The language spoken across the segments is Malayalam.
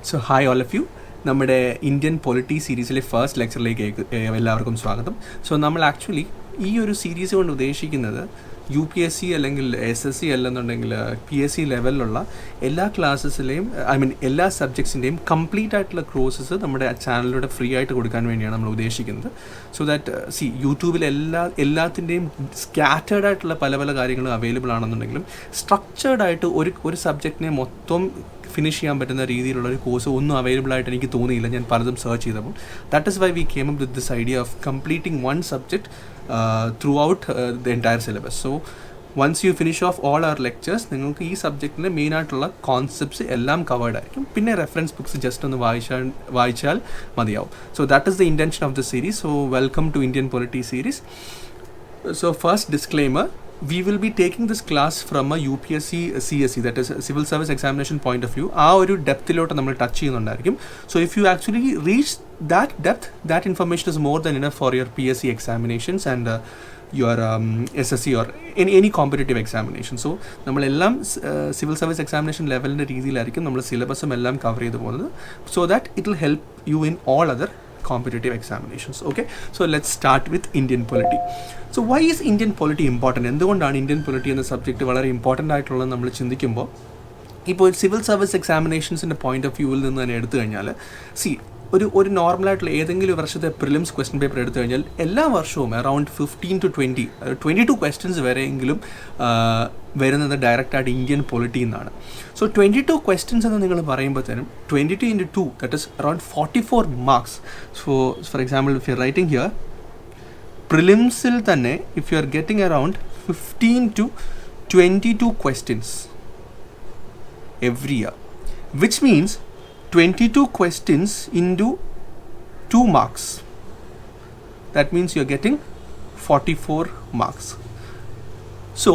So hi all of you. നമ്മുടെ ഇന്ത്യൻ പൊളിറ്റി സീരീസിലെ ഫസ്റ്റ് ലെക്ചറിലേക്ക് എല്ലാവർക്കും സ്വാഗതം. സോ നമ്മൾ ആക്ച്വലി ഈ ഒരു സീരീസ് കൊണ്ട് ഉദ്ദേശിക്കുന്നത് UPSC അല്ലെങ്കിൽ SSC അല്ലെന്നുണ്ടെങ്കിൽ PSC ലെവലിലുള്ള എല്ലാ ക്ലാസ്സസിലെയും എല്ലാ സബ്ജക്ട്സിൻ്റെയും കംപ്ലീറ്റ് ആയിട്ടുള്ള കോഴ്സസ് നമ്മുടെ ചാനലിലൂടെ ഫ്രീ ആയിട്ട് കൊടുക്കാൻ വേണ്ടിയാണ് നമ്മൾ ഉദ്ദേശിക്കുന്നത്. സോ ദാറ്റ് യൂട്യൂബിൽ എല്ലാത്തിൻ്റെയും സ്കാറ്റേർഡ് ആയിട്ടുള്ള പല പല കാര്യങ്ങളും അവൈലബിൾ ആണെന്നുണ്ടെങ്കിലും സ്ട്രക്ചേർഡ് ആയിട്ട് ഒരു സബ്ജക്റ്റിനെ മൊത്തം ഫിനിഷ് ചെയ്യാൻ പറ്റുന്ന രീതിയിലുള്ള ഒരു കോഴ്സ് ഒന്നും അവൈലബിൾ ആയിട്ട് എനിക്ക് തോന്നിയില്ല. ഞാൻ പലതും സെർച്ച് ചെയ്തപ്പോൾ that is why we came up with this idea of completing one subject throughout the entire syllabus. So once you finish off all our lectures നിങ്ങൾക്ക് ഈ സബ്ജക്റ്റിൻ്റെ മെയിനായിട്ടുള്ള കോൺസെപ്റ്റ്സ് എല്ലാം കവേർഡ് ആയിരിക്കും. പിന്നെ റെഫറൻസ് ബുക്സ് ജസ്റ്റ് ഒന്ന് വായിച്ചാൽ മതിയാവും. So that is the intention of the series. So welcome to Indian polity series. So first disclaimer, we will be taking this class from a UPSC CSC, that is Civil Service Examination point of view. ആ ഒരു ഡെപ്തിലോട്ട് നമ്മൾ ടച്ച് ചെയ്യുന്നുണ്ടായിരിക്കും. So if you actually reach that depth, that information is more than enough for your PSC examinations and your SSC or any competitive examination. So നമ്മളെല്ലാം സിവിൽ സർവീസ് എക്സാമിനേഷൻ ലെവലിൻ്റെ രീതിയിലായിരിക്കും നമ്മൾ സിലബസും എല്ലാം കവർ ചെയ്ത് പോകുന്നത്. So that it will help you in all other competitive examinations. Okay, so let's start with Indian polity. So why is Indian polity important? എന്തുകൊണ്ടാണ് ഇന്ത്യൻ പൊളിറ്റി എന്ന സബ്ജക്റ്റ് വളരെ ഇമ്പോർട്ടൻ്റ് ആയിട്ടുള്ളത് നമ്മൾ ചിന്തിക്കുമ്പോൾ, ഇപ്പോൾ സിവിൽ സർവീസ് എക്സാമിനേഷൻസിൻ്റെ പോയിന്റ് ഓഫ് വ്യൂവിൽ നിന്ന് തന്നെ എടുത്തു കഴിഞ്ഞാൽ ഒരു നോർമലായിട്ടുള്ള ഏതെങ്കിലും വർഷത്തെ പ്രിലിംസ് ക്വസ്റ്റ്യൻ പേപ്പർ എടുത്തു കഴിഞ്ഞാൽ എല്ലാ വർഷവും അറൗണ്ട് 15 to 22 ക്വസ്റ്റ്യൻസ് വരെയെങ്കിലും വരുന്നത് ഡയറക്റ്റായിട്ട് ഇന്ത്യൻ പൊളിറ്റി എന്നാണ്. സോ 22 ക്വസ്റ്റ്യൻസ് എന്ന് നിങ്ങൾ പറയുമ്പോഴത്തേനും 22 into 2, that is around 44 marks. So for example if you are writing here പ്രിലിംസിൽ തന്നെ if you are getting around 15 to 22 questions every year, which means 22 questions into 2 marks. That means you're getting 44 marks. So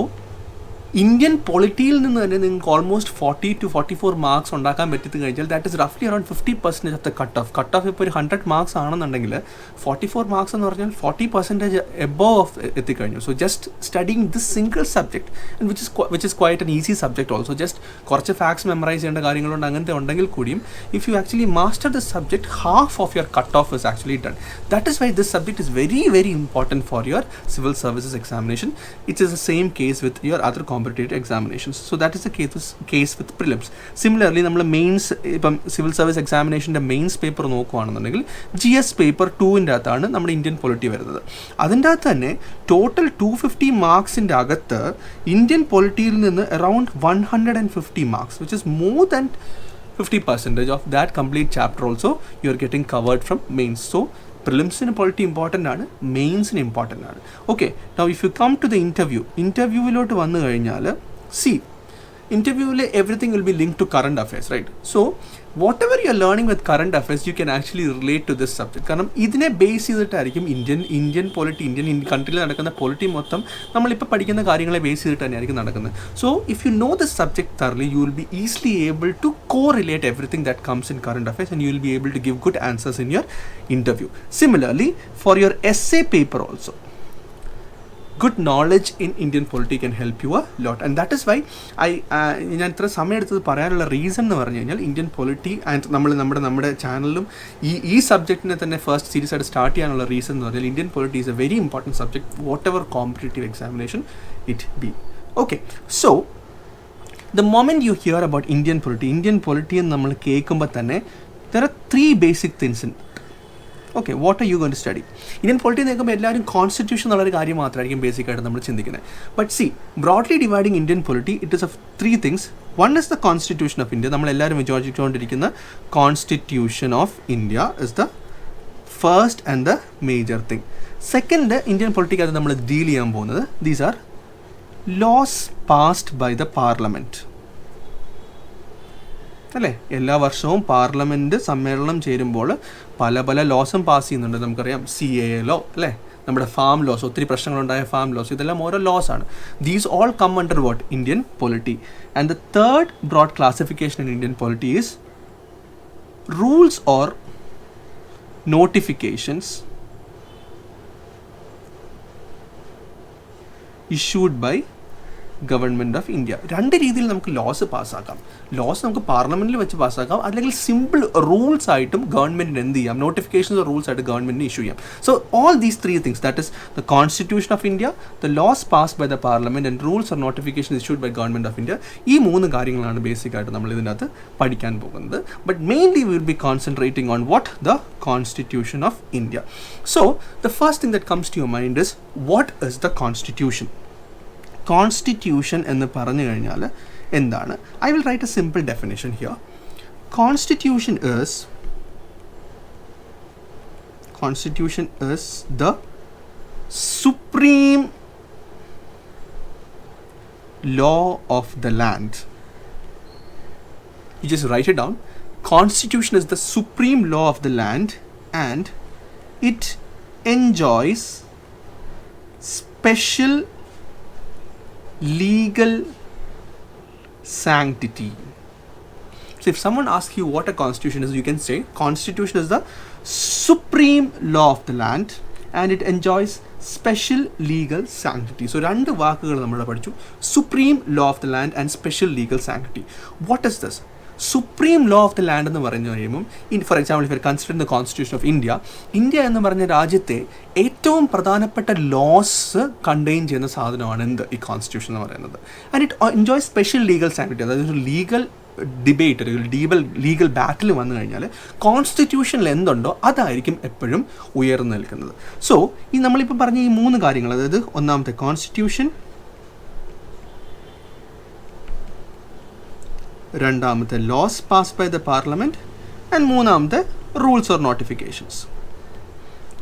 Indian പൊളിറ്റിയിൽ നിന്ന് തന്നെ നിങ്ങൾക്ക് ഓൾമോസ്റ്റ് 40 to 44 മാർക്സ് ഉണ്ടാക്കാൻ പറ്റി കഴിഞ്ഞാൽ ദാറ്റ് ഇസ് റഫ്ലി around 50% of the cut off ഇപ്പോൾ ഒരു 100 മാർക്സ് ആണെന്നുണ്ടെങ്കിൽ 44 മാർക്സ് എന്ന് പറഞ്ഞാൽ 40% എബോവ് ഓഫ് എത്തിക്കഴിഞ്ഞു. So just studying this single subject which is quite N easy subject also, just കുറച്ച് ഫാക്ട്സ് മെമ്മറൈസ് ചെയ്യേണ്ട കാര്യങ്ങളുണ്ട് അങ്ങനത്തെ ഉണ്ടെങ്കിൽ കൂടിയും if you actually master this subject half of your cut off is actually done. That is why this subject is very very important for your civil services examination. It's is the same case with your other competitive examinations. So that is the case with prelims. Similarly നമ്മൾ മെയിൻസ് ഇപ്പം സിവിൽ സർവീസ് എക്സാമിനേഷൻ്റെ മെയിൻസ് പേപ്പർ നോക്കുകയാണെന്നുണ്ടെങ്കിൽ GS പേപ്പർ 2ൻ്റെ അകത്താണ് നമ്മുടെ ഇന്ത്യൻ പൊളിറ്റി വരുന്നത്. അതിൻ്റെ അകത്ത് തന്നെ ടോട്ടൽ 250 മാർക്സിൻ്റെ അകത്ത് ഇന്ത്യൻ പൊളിറ്റിയിൽ നിന്ന് around 150 marks, which is more than 50% of that complete chapter also you are getting covered from mains. So പ്രിലിംസിന് പൊളിറ്റി ഇമ്പോർട്ടൻ്റ് ആണ്, മെയിൻസിന് ഇമ്പോർട്ടൻ്റ് ആണ്. Okay, now if you come to the ഇൻ്റർവ്യൂവിലോട്ട് വന്നു കഴിഞ്ഞാൽ ഇൻ്റർവ്യൂവിൽ everything will be link to current affairs, right? So whatever you are learning with current affairs you can actually relate to this subject. കാരണം ഇതിനെ ബേസ് ചെയ്തിട്ടായിരിക്കും ഇന്ത്യൻ പൊളിറ്റി, ഇന്ത്യൻ കൺട്രിയിൽ നടക്കുന്ന പൊളിറ്റി മൊത്തം നമ്മളിപ്പോൾ പഠിക്കുന്ന കാര്യങ്ങളെ ബേസ് ചെയ്തിട്ട് തന്നെയായിരിക്കും നടക്കുന്നത്. So if you know this subject thoroughly, you will be easily able to correlate everything that comes in current affairs and you will be able to give good answers in your interview. Similarly, for your essay paper also, good knowledge in Indian polity can help you a lot, and that is why ഞാൻ ഇത്ര സമയം എടുത്തത് പറയാനുള്ള റീസൺ എന്ന് പറഞ്ഞു കഴിഞ്ഞാൽ ഇന്ത്യൻ പൊളിറ്റി ആൻഡ് നമ്മുടെ ചാനലിലും ഈ സബ്ജക്റ്റിനെ തന്നെ ഫസ്റ്റ് സീരീസ് ആയിട്ട് സ്റ്റാർട്ട് ചെയ്യാനുള്ള റീസൺ എന്ന് പറഞ്ഞാൽ Indian polity is A very important subject what ever competitive examination it be. Okay, so the moment you hear about Indian polity എന്ന് നമ്മൾ കേൾക്കുമ്പോൾ തന്നെ there are 3 basic things in it. Okay, what are you going to study? Indian polity നോക്കുമ്പോൾ എല്ലാവരും കോൺസ്റ്റിറ്റ്യൂഷൻ എന്നുള്ളൊരു കാര്യം മാത്രമായിരിക്കും ബേസിക്കായിട്ട് നമ്മൾ ചിന്തിക്കുന്നത്. But broadly dividing Indian polity, it is of 3 things. One is the Constitution of India. നമ്മളെല്ലാവരും വിചാരിച്ചുകൊണ്ടിരിക്കുന്ന Constitution of India is the first and the major thing. Second, Indian polity അത് നമ്മൾ ഡീൽ ചെയ്യാൻ പോകുന്നത് these are laws passed by the parliament. അല്ലേ, എല്ലാ വർഷവും പാർലമെൻറ്റ് സമ്മേളനം ചേരുമ്പോൾ പല ലോസും പാസ് ചെയ്യുന്നുണ്ട്. നമുക്കറിയാം CAA ലോ, അല്ലേ, നമ്മുടെ ഫാം ലോസ്, ഒത്തിരി പ്രശ്നങ്ങളുണ്ടായ ഫാം ലോസ്, ഇതെല്ലാം ഓരോ ലോസ് ആണ്. These all come under what? Indian polity. And the third broad classification in Indian polity is rules or notifications issued by government of India. രണ്ട് രീതിയിൽ നമുക്ക് ലോസ് പാസ്സാക്കാം. ലോസ് നമുക്ക് പാർലമെൻറ്റിൽ വെച്ച് പാസ്സാക്കാം, അല്ലെങ്കിൽ സിമ്പിൾ റൂൾസ് ആയിട്ടും ഗവൺമെൻറ്റിന് എന്ത് ചെയ്യാം, നോട്ടിഫിക്കേഷൻസ് റൂൾസ് ആയിട്ട് ഗവൺമെൻറ്റിന് ഇഷ്യൂ ചെയ്യാം. So all these three things, that is the constitution of India, the laws passed by the parliament and rules or notification issued by government of India. ഈ മൂന്ന് കാര്യങ്ങളാണ് ബേസിക്കായിട്ട് നമ്മൾ ഇതിനകത്ത് പഠിക്കാൻ പോകുന്നത്. But mainly we will be concentrating on what the constitution of India. So the first thing that comes to your mind is what is the constitution. Constitution എന്ന് പറഞ്ഞു കഴിഞ്ഞാൽ എന്താണ്? I will write a simple definition here. Constitution is the supreme law of the land. You just write it down. Constitution is the supreme law of the land and it enjoys special legal sanctity. So if someone asks you what a constitution is, you can say constitution is the supreme law of the land and it enjoys special legal sanctity. So രണ്ട് വാക്കുകൾ നമ്മൾ പഠിച്ചു, supreme law of the land and special legal sanctity. What is this? Supreme law of the land എന്ന് പറഞ്ഞു കഴിയുമ്പം, four example if consider the constitution of India, India എന്ന് പറഞ്ഞ രാജ്യത്തെ ഏറ്റവും പ്രധാനപ്പെട്ട ലോസ് കണ്ടെയ്ൻ ചെയ്യുന്ന സാധനമാണ് എന്ത്? ഈ കോൺസ്റ്റിറ്റ്യൂഷൻ എന്ന് പറയുന്നത്. And it enjoy special legal sanctity. അതായത് ഒരു ലീഗൽ ഡിബേറ്റ് അല്ലെങ്കിൽ ലീഗൽ ബാറ്റിൽ വന്നു കഴിഞ്ഞാൽ കോൺസ്റ്റിറ്റ്യൂഷനിൽ എന്തുണ്ടോ അതായിരിക്കും എപ്പോഴും ഉയർന്നു നിൽക്കുന്നത്. സോ ഈ നമ്മളിപ്പോൾ പറഞ്ഞ ഈ മൂന്ന് കാര്യങ്ങൾ, അതായത് ഒന്നാമത്തെ കോൺസ്റ്റിറ്റ്യൂഷൻ, രണ്ടാമത്തെ laws passed by the parliament and മൂന്നാമത്തെ റൂൾസ് ഓർ നോട്ടിഫിക്കേഷൻസ്.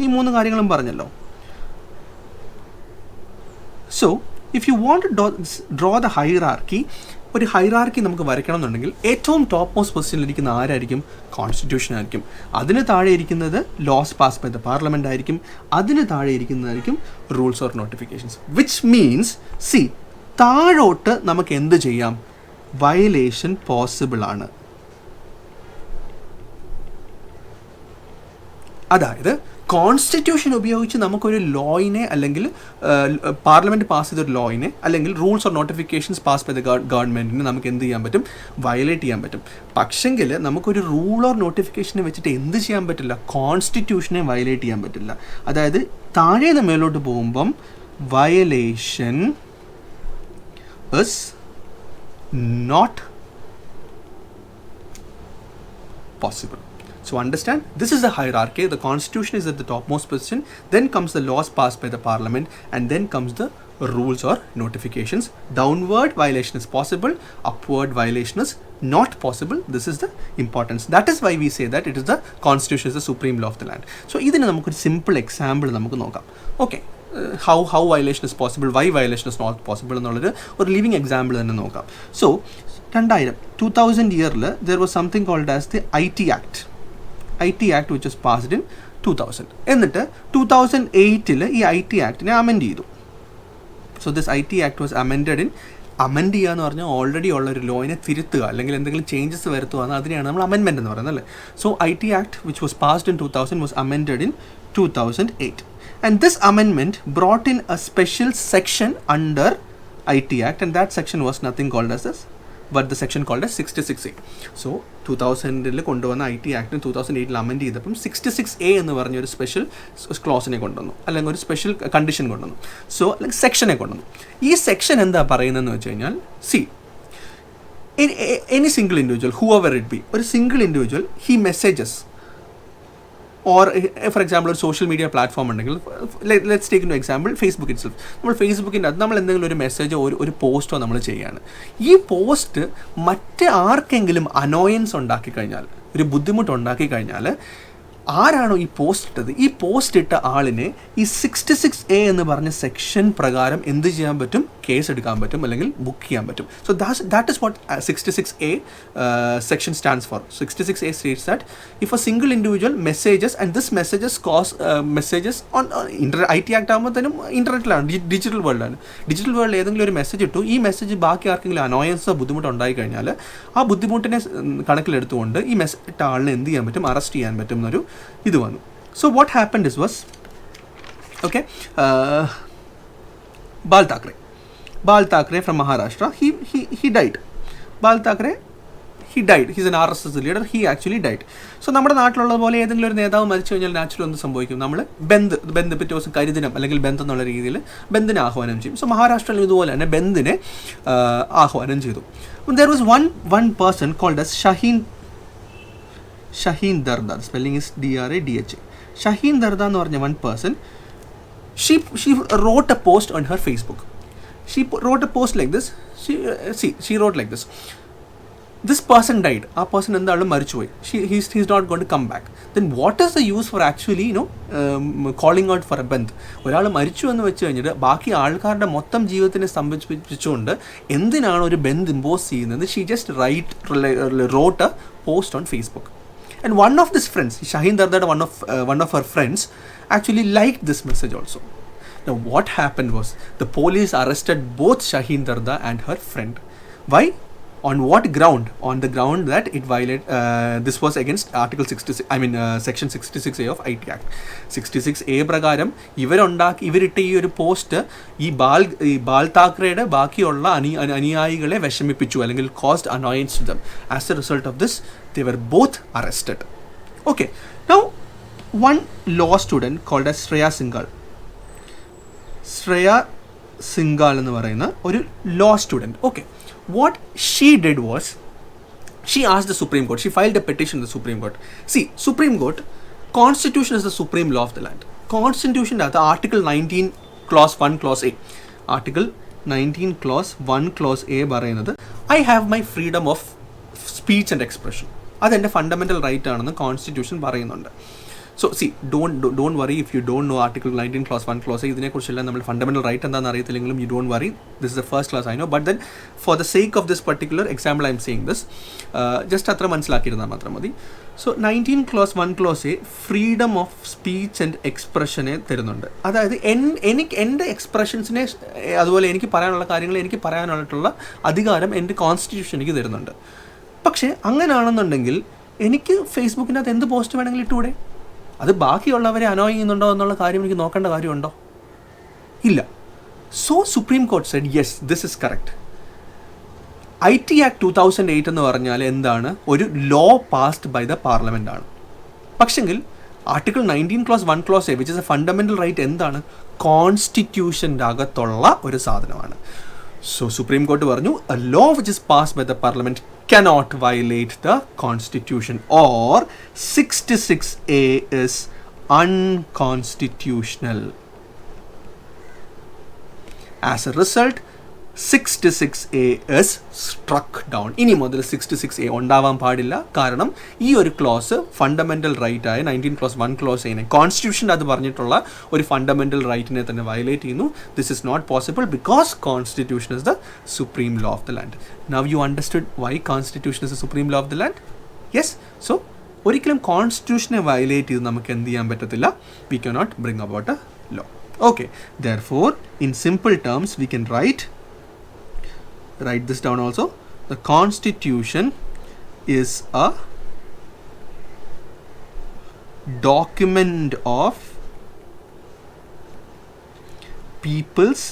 ഈ മൂന്ന് കാര്യങ്ങളും പറഞ്ഞല്ലോ. So if you want to draw the hierarchy, ഒരു ഹൈറാർക്കി നമുക്ക് വരയ്ക്കണം എന്നുണ്ടെങ്കിൽ ഏറ്റവും ടോപ്പ് മോസ്റ്റ് പൊസിഷനിൽ ഇരിക്കുന്ന ആരായിരിക്കും? കോൺസ്റ്റിറ്റ്യൂഷൻ ആയിരിക്കും. അതിന് താഴെ ഇരിക്കുന്നത് laws pass by the parliament ആയിരിക്കും. അതിന് താഴെ ഇരിക്കുന്നതായിരിക്കും rules or notifications. Which means see, താഴോട്ട് നമുക്ക് എന്ത് ചെയ്യാം? വയലേഷൻ പോസിബിൾ ആണ്. അതായത് കോൺസ്റ്റിറ്റ്യൂഷൻ ഉപയോഗിച്ച് നമുക്കൊരു ലോയിനെ, അല്ലെങ്കിൽ പാർലമെൻറ്റ് പാസ് ചെയ്തൊരു ലോയിനെ, അല്ലെങ്കിൽ rules or notifications pass by the ഗവൺമെൻറ്റിന് നമുക്ക് എന്ത് ചെയ്യാൻ പറ്റും? വയലേറ്റ് ചെയ്യാൻ പറ്റും. പക്ഷെങ്കിൽ നമുക്കൊരു റൂൾ ഓർ നോട്ടിഫിക്കേഷനെ വെച്ചിട്ട് എന്ത് ചെയ്യാൻ പറ്റില്ല? കോൺസ്റ്റിറ്റ്യൂഷനെ വയലേറ്റ് ചെയ്യാൻ പറ്റില്ല. അതായത് താഴെ നിന്ന് മേലോട്ട് പോകുമ്പം violation is not possible. So understand, this is the hierarchy. The constitution is at the topmost position, then comes the laws passed by the parliament, and then comes the rules or notifications. Downward violation is possible, upward violation is not possible. This is the importance. That is why we say that it is the constitution is the supreme law of the land. So idine namukku simple example namukku nokam. Okay, how violation is possible, why violation is not possible എന്നുള്ളൊരു ഒരു ലിവിങ് എക്സാമ്പിൾ തന്നെ നോക്കാം. സോ 2000 ഇയറിൽ there was something called as the IT Act which was passed in 2000. എന്നിട്ട് 2008 ഈ IT Actനെ അമെൻഡ് ചെയ്തു. So this IT Act was amended in, amend ചെയ്യുക എന്ന് പറഞ്ഞാൽ ഓൾറെഡി ഉള്ളൊരു ലോയിനെ തിരുത്തുക അല്ലെങ്കിൽ എന്തെങ്കിലും ചേഞ്ചസ് വരുത്തുക, അതിനെയാണ് നമ്മൾ അമെൻമെൻറ്റ് എന്ന് പറയുന്നത് അല്ലേ. So IT Act which was passed in 2000 was amended in 2008. And this amendment brought in a special section under IT Act, and that section was nothing called as this, but the section called as 66A. So 2000-ൽ കൊണ്ടുവന്ന IT Act 2008-ൽ അമെൻഡ് ചെയ്തപ്പം 66A എന്ന് പറഞ്ഞൊരു സ്പെഷ്യൽ ക്ലോസിനെ കൊണ്ടുവന്നു, അല്ലെങ്കിൽ ഒരു സ്പെഷ്യൽ കണ്ടീഷൻ കൊണ്ടുവന്നു. സോ അല്ലെങ്കിൽ സെക്ഷനെ കൊണ്ടുവന്നു. ഈ സെക്ഷൻ എന്താ പറയുന്നതെന്ന് വെച്ച് കഴിഞ്ഞാൽ, C, any single individual, whoever it be, ഒരു single individual, he messages, or for example ഒരു സോഷ്യൽ മീഡിയ പ്ലാറ്റ്ഫോം ഉണ്ടെങ്കിൽ, let's take in example Facebook itself. നമ്മൾ ഫേസ്ബുക്കിൻ്റെ അത് നമ്മൾ എന്തെങ്കിലും ഒരു മെസ്സേജോ ഒരു പോസ്റ്റോ നമ്മൾ ചെയ്യുകയാണ്. ഈ പോസ്റ്റ് മറ്റ് ആർക്കെങ്കിലും അനോയൻസ് ഉണ്ടാക്കി കഴിഞ്ഞാൽ, ഒരു ബുദ്ധിമുട്ടുണ്ടാക്കി കഴിഞ്ഞാൽ, ആരാണോ ഈ പോസ്റ്റ് ഇട്ടത്, ഈ പോസ്റ്റ് ഇട്ട ആളിനെ ഈ 66A എന്ന് പറഞ്ഞ സെക്ഷൻ പ്രകാരം എന്ത് ചെയ്യാൻ പറ്റും? കേസ് എടുക്കാൻ പറ്റും, അല്ലെങ്കിൽ ബുക്ക് ചെയ്യാൻ പറ്റും. So that is what 66A section stands for. 66A states that if a single individual messages, and this messages cause messages on IT Act ആകുമ്പോഴത്തേനും ഇൻ്റർനെറ്റിലാണ്, ഡിജിറ്റൽ വേൾഡിലാണ്. ഡിജിറ്റൽ വേൾഡിൽ ഏതെങ്കിലും ഒരു മെസ്സേജ് ഇട്ടു, ഈ മെസ്സേജ് ബാക്കി ആർക്കെങ്കിലും അനോയൻസോ ബുദ്ധിമുട്ടുണ്ടായി കഴിഞ്ഞാൽ ആ ബുദ്ധിമുട്ടിനെ കണക്കിലെടുത്തുകൊണ്ട് ഈ മെസ്സേജ് ഇട്ട ആളിനെ എന്ത് ചെയ്യാൻ പറ്റും? അറസ്റ്റ് ചെയ്യാൻ പറ്റും എന്നൊരു ഇത് വന്നു. So what happened was, okay, Bal Thackeray Bal Thackeray from Maharashtra, he died. Bal Thackeray, he died. He's an RSS leader. He actually died. So നമ്മുടെ നാട്ടിലുള്ള പോലെ ഏതെങ്കിലും ഒരു നേതാവ് മരിച്ചു കഴിഞ്ഞാൽ നാച്ചുറൽ എന്ത് സംഭവിക്കും? നമ്മൾ ബന്ദ് പിറ്റേ ദിവസം കരിദിനം അല്ലെങ്കിൽ ബന്ദ് എന്നുള്ള രീതിയിൽ ബന്ദിനെ ആഹ്വാനം ചെയ്യും. സോ മഹാരാഷ്ട്രയിൽ ഇതുപോലെ തന്നെ ബന്ദിനെ ആഹ്വാനം ചെയ്തു. There was one person called as Shaheen Darda. The spelling is Dradha. Shaheen Darda എന്ന് പറഞ്ഞ one person, she wrote a post on her Facebook. She wrote a post like this. She wrote like this. This person died. ആ പേഴ്സൺ എന്തായാലും മരിച്ചുപോയി. He's not going to come back. Then what is the use for actually calling out for a bandh? ഒരാൾ മരിച്ചു എന്ന് വെച്ച് കഴിഞ്ഞിട്ട് ബാക്കി ആൾക്കാരുടെ മൊത്തം ജീവിതത്തിനെ സ്തംഭിപ്പിച്ചുകൊണ്ട് എന്തിനാണ് ഒരു ബന്ദ് ഇമ്പോസ് ചെയ്യുന്നത്? She just wrote a post on Facebook. And one of his friends, Shaheen Darda, one of her friends, actually liked this message also. Now what happened was the police arrested both Shaheen Darda and her friend. Why? On what ground? On the ground that it violated, this was against Article 66, Section 66A of IT Act. 66A പ്രകാരം ഇവരിട്ട ഈ ഒരു പോസ്റ്റ് ഈ ബാൽ താക്കറയുടെ ബാക്കിയുള്ള അനുയായികളെ വിഷമിപ്പിച്ചു അല്ലെങ്കിൽ caused annoyance to them. As a result of this, they were both arrested. Okay. Now, one law student called as Shreya Singhal എന്ന് പറയുന്ന ഒരു law student. Okay. What she did was, she asked the Supreme Court, she filed a petition to the Supreme Court. See, Supreme Court, Constitution is the supreme law of the land. Constitution at the Article 19 Clause 1 Clause A. Article 19 Clause 1 Clause A പറയുന്നത് I have my freedom of speech and expression. അതെൻ്റെ ഫണ്ടമെൻ്റൽ റൈറ്റ് ആണെന്ന് കോൺസ്റ്റിറ്റ്യൂഷൻ പറയുന്നുണ്ട്. So see, don't worry if you don't know Article 19 Clause 1 Clause A. ഇതിനെക്കുറിച്ചെല്ലാം നമ്മൾ ഫണ്ടമെൻ്റൽ റൈറ്റ് എന്താണെന്ന് അറിയത്തില്ലെങ്കിലും you don't worry. This is the first clause I know. But then for the sake of this particular example I am saying this. Just അത്ര മനസ്സിലാക്കിയിരുന്നാൽ മാത്രം മതി. So 19 Clause 1 Clause A freedom of speech and എക്സ്പ്രഷനെ തരുന്നുണ്ട്. അതായത് എൻ്റെ എക്സ്പ്രഷൻസിനെ അതുപോലെ എനിക്ക് പറയാനുള്ള കാര്യങ്ങൾ എനിക്ക് പറയാനായിട്ടുള്ള അധികാരം എൻ്റെ കോൺസ്റ്റിറ്റ്യൂഷൻ എനിക്ക് തരുന്നുണ്ട്. പക്ഷേ അങ്ങനെയാണെന്നുണ്ടെങ്കിൽ എനിക്ക് ഫേസ്ബുക്കിനകത്ത് എന്ത് പോസ്റ്റ് വേണമെങ്കിലും ഇട്ടുകൂടെ? അത് ബാക്കിയുള്ളവരെ അനോയ് ചെയ്യുന്നുണ്ടോ എന്നുള്ള കാര്യം എനിക്ക് നോക്കേണ്ട കാര്യമുണ്ടോ? ഇല്ല. So Supreme Court said yes, this is correct. IT Act 2008 എന്ന് പറഞ്ഞാൽ എന്താണ്? ഒരു law passed by the parliament ആണ്. പക്ഷെങ്കിൽ Article 19 Clause 1 Clause A, which is a fundamental right, എന്താണ്? കോൺസ്റ്റിറ്റ്യൂഷൻ്റെ അകത്തുള്ള ഒരു സാധനമാണ്. So Supreme Court പറഞ്ഞു, a law which is passed by the Parliament cannot violate the Constitution, or 66A is unconstitutional. As a result, 66A is struck down. ഇനി മുതൽ 66A ഉണ്ടാവാൻ പാടില്ല. കാരണം ഈ ഒരു ക്ലോസ് ഫണ്ടമെൻ്റൽ റൈറ്റ് ആയ 19 Clause 1 Clause A കോൺസ്റ്റിറ്റ്യൂഷൻ അത് പറഞ്ഞിട്ടുള്ള ഒരു ഫണ്ടമെൻ്റൽ റൈറ്റിനെ തന്നെ വയലേറ്റ് ചെയ്യുന്നു. This is not possible because constitution is the supreme law of the land. Now you understood why constitution is the supreme law of the land? Yes. So ഒരിക്കലും കോൺസ്റ്റിറ്റ്യൂഷനെ വയലേറ്റ് ചെയ്ത് നമുക്ക് എന്ത് ചെയ്യാൻ പറ്റത്തില്ല. We cannot bring about a law. Okay. Therefore, in simple terms, we can write this down also. The Constitution is a document of people's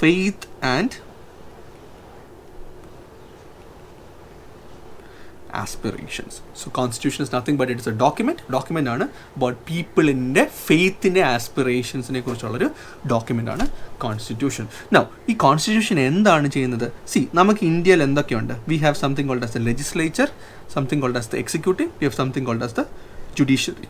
faith and aspirations. So Constitution is nothing but it is a document ആണ് about people in the faith in the aspirations നെ കുറിച്ചുള്ളൊരു document ആണ് Constitution. Now ഈ Constitution എന്താണ് ചെയ്യുന്നത്? See, നമുക്ക് ഇന്ത്യയിൽ എന്തൊക്കെയുണ്ട്? We have something called as the legislature, something called as the executive, we have something called as the judiciary.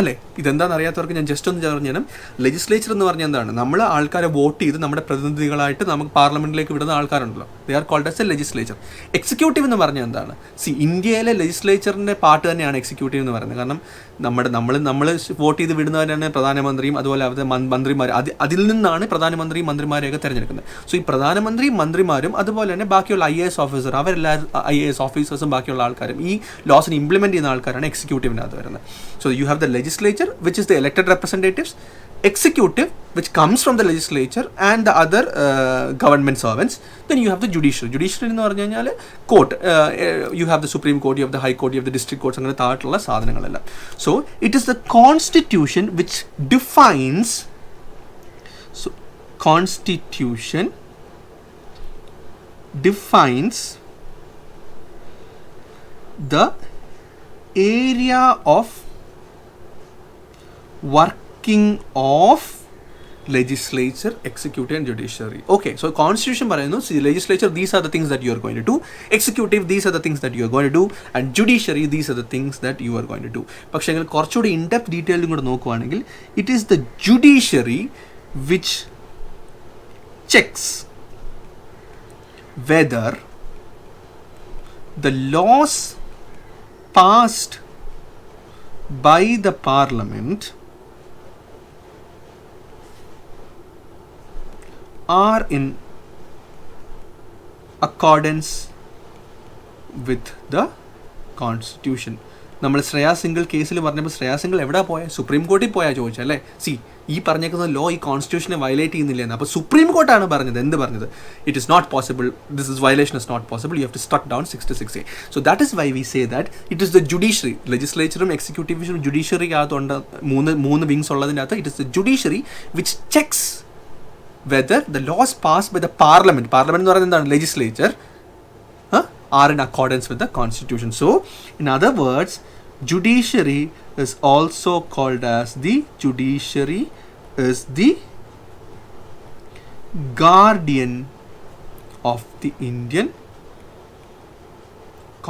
അല്ലേ? ഇതെന്താണെന്ന് അറിയാത്തവർക്ക് ഞാൻ ജസ്റ്റ് ഒന്ന് പറഞ്ഞാലും, ലെജിസ്ലേച്ചർ എന്ന് പറഞ്ഞാൽ എന്താണ്? നമ്മൾ ആൾക്കാരെ വോട്ട് ചെയ്ത് നമ്മുടെ പ്രതിനിധികളായിട്ട് നമുക്ക് പാർലമെൻറ്റിലേക്ക് വിടുന്ന ആൾക്കാരുണ്ടല്ലോ, they are called as a legislature. Executive എന്ന് പറഞ്ഞാൽ എന്താണ്? ഇന്ത്യയിലെ ലെജിസ്ലേച്ചറിൻ്റെ പാർട്ട് തന്നെയാണ് എക്സിക്യൂട്ടീവ് എന്ന് പറയുന്നത്. കാരണം നമ്മൾ വോട്ട് ചെയ്ത് വിടുന്നവരാണ് പ്രധാനമന്ത്രിയും അതുപോലെ അവരുടെ മന്ത്രിമാർ. അതിൽ നിന്നാണ് പ്രധാനമന്ത്രിയും മന്ത്രിമാരെയൊക്കെ തിരഞ്ഞെടുക്കുന്നത്. സോ ഈ പ്രധാനമന്ത്രിയും മന്ത്രിമാരും അതുപോലെ തന്നെ ബാക്കിയുള്ള IAS ഓഫീസർ, അവരെല്ലാവരും IAS ഓഫീസേഴ്സും ബാക്കിയുള്ള ആൾക്കാരും ഈ ലോസിന് ഇംപ്ലിമെൻറ്റ് ചെയ്യുന്ന ആൾക്കാരാണ് എക്സിക്യൂട്ടീവിനകത്ത് വരുന്നത്. So you have the legislature, which is the elected representatives, executive, which comes from the legislature, and the other government servants. Then you have the judiciary. Judiciary എന്ന് പറഞ്ഞു കഴിഞ്ഞാൽ court. You have the Supreme Court, you have the High Court, you have the District Courts, അങ്ങനെ താഴെയുള്ള സാധനങ്ങളെല്ലാം. So it is the Constitution which defines. So constitution defines the area of working of legislature, executive and judiciary. Okay, so constitution parayunu, see, legislature, these are the things that you are going to do, executive, these are the things that you are going to do, and judiciary, these are the things that you are going to do. പക്ഷേ കുറച്ചുകൂടി ഇൻ ഡെപ്ത് ഡീറ്റെയിലും കൂടെ നോക്കുകയാണെങ്കിൽ it is the judiciary which checks whether the laws passed by the parliament are in accordance with the constitution. നമ്മൾ ശ്രേയ സിംഗിൾ കേസിൽ പറഞ്ഞപ്പോൾ ശ്രേയ സിംഗിൾ എവിടെ പോയാൽ സുപ്രീം കോർട്ടിൽ പോയാൽ ചോദിച്ചല്ലേ, സി ഈ പറഞ്ഞേക്കുന്ന ലോ ഈ കോൺസ്റ്റിറ്റ്യൂഷനെ വയലേറ്റ് ചെയ്യുന്നില്ല എന്ന്. അപ്പോൾ സുപ്രീം കോർട്ടാണ് പറഞ്ഞത്, എന്ത് പറഞ്ഞത്? It is not possible, this is violation is not possible, you have to struck down 66A. So that is why we say that it is the judiciary, ലെജിസ്ലേച്ചറും എക്സിക്യൂട്ടീവും ജുഡീഷ്യറിക്കകത്തുണ്ട്, മൂന്ന് വിങ്സ് ഉള്ളതിൻ്റെ അകത്ത് it is the judiciary which checks whether the laws passed by the parliament എന്ന് പറയുന്നത് എന്താണ്, legislature, are in accordance with the constitution. So in other words, judiciary is also called as the guardian of the Indian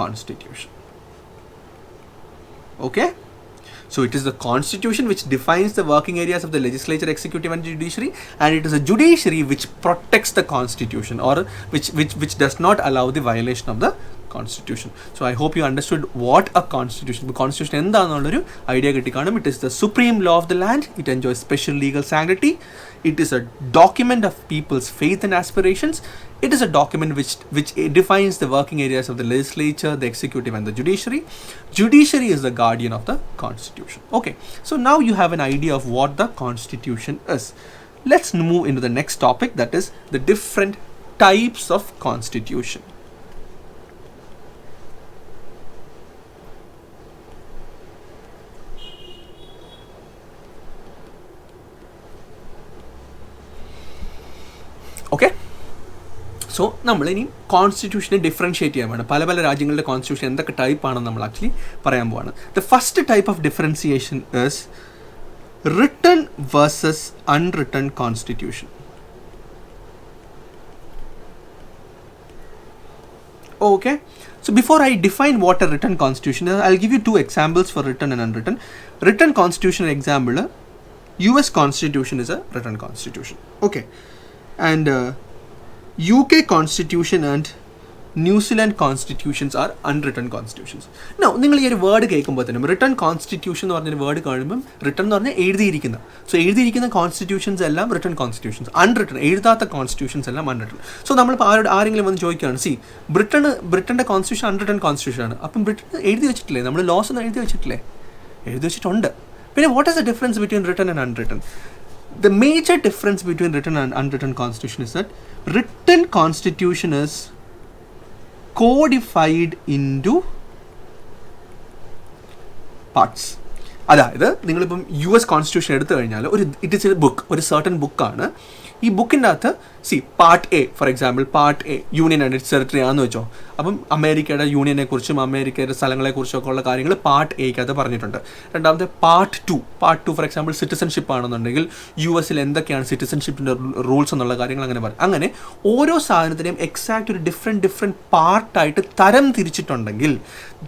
constitution. Okay, so it is the constitution which defines the working areas of the legislature, executive and judiciary, and it is a judiciary which protects the constitution, or which does not allow the violation of the constitution. So I hope you understood what a constitution. The constitution എന്താണെന്നുള്ളൊരു ഐഡിയ കിട്ടിക്കാണും. It is the supreme law of the land. It enjoys special legal sanctity. It is a document of people's faith and aspirations. It is a document which defines the working areas of the legislature, the executive and the judiciary. Judiciary is the guardian of the constitution. Okay, so now you have an idea of what the constitution is. Let's move into the next topic, that is the different types of constitution. Okay, so നമ്മളിനി കോൺസ്റ്റിറ്റ്യൂഷനെ ഡിഫറൻഷിയേറ്റ് ചെയ്യാൻ വേണം. പല രാജ്യങ്ങളുടെ കോൺസ്റ്റിറ്റ്യൂഷൻ എന്തൊക്കെ ടൈപ്പാണെന്ന് നമ്മൾ ആക്ച്വലി പറയാൻ പോവാണ്. The first type of differentiation is written versus unwritten constitution. Okay, so before I define what a written constitution is, I'll give you two examples for written and unwritten. Written constitution example, US constitution is a written constitution. Okay, and UK constitution and New Zealand constitutions are unwritten constitutions. Now നിങ്ങൾ ഈ ഒരു വേർഡ് കേൾക്കുമ്പോൾ തന്നെ റിട്ടൺ കോൺസ്റ്റിറ്റ്യൂഷൻ എന്ന് പറഞ്ഞൊരു വേർഡ് കാണുമ്പം റിട്ടൺ എന്ന് പറഞ്ഞാൽ എഴുതിയിരിക്കുന്ന, സോ എഴുതിയിരിക്കുന്ന കോൺസ്റ്റിറ്റ്യൂഷൻസ് എല്ലാം റിട്ടൺ കോൺസ്റ്റിറ്റ്യൂഷൻസ്. അൺറിട്ടൺ എഴുതാത്ത കോൺസ്റ്റിറ്റ്യൂഷൻസ് എല്ലാം അൺറിട്ടൺ. സോ നമ്മളിപ്പോൾ ആരെങ്കിലും വന്ന് ചോദിക്കുകയാണ്, സി ബ്രിട്ടൻ്റെ കോൺസ്റ്റിറ്റ്യൂഷൻ അൺറിട്ടൺ കോൺസ്റ്റിറ്റ്യൂഷൻ ആണ്, അപ്പം ബ്രിട്ടൻ എഴുതി വെച്ചിട്ടില്ലേ, നമ്മൾ ലോസ് ഒന്നും എഴുതി വെച്ചിട്ടില്ലേ? എഴുതി വെച്ചിട്ടുണ്ട്. പിന്നെ what is the difference between written and unwritten? The major difference between written and unwritten constitution is that written constitution is codified into parts. അതായത് നിങ്ങളിപ്പം US കോൺസ്റ്റിറ്റ്യൂഷൻ എടുത്തു കഴിഞ്ഞാൽ ഇറ്റ് ഇസ് എ ബുക്ക്, ഒരു സർട്ടൺ ബുക്കാണ്. ഈ ബുക്കിൻ്റെ അകത്ത് part A, for example part A union and it's territory ആണെന്ന് വെച്ചോ. അപ്പം അമേരിക്കയുടെ യൂണിയനെ കുറിച്ചും അമേരിക്കയുടെ സ്ഥലങ്ങളെക്കുറിച്ചൊക്കെ ഉള്ള കാര്യങ്ങൾ പാർട്ട് എക്കകത്ത് പറഞ്ഞിട്ടുണ്ട്. രണ്ടാമത്തെ part two for example citizenship ആണെന്നുണ്ടെങ്കിൽ US എന്തൊക്കെയാണ് സിറ്റിസൺഷിപ്പിൻ്റെ റൂൾസ് എന്നുള്ള കാര്യങ്ങൾ അങ്ങനെ പറയും. അങ്ങനെ ഓരോ സാധനത്തിനെയും എക്സാക്റ്റ് ഒരു ഡിഫറെൻറ്റ് പാർട്ടായിട്ട് തരം തിരിച്ചിട്ടുണ്ടെങ്കിൽ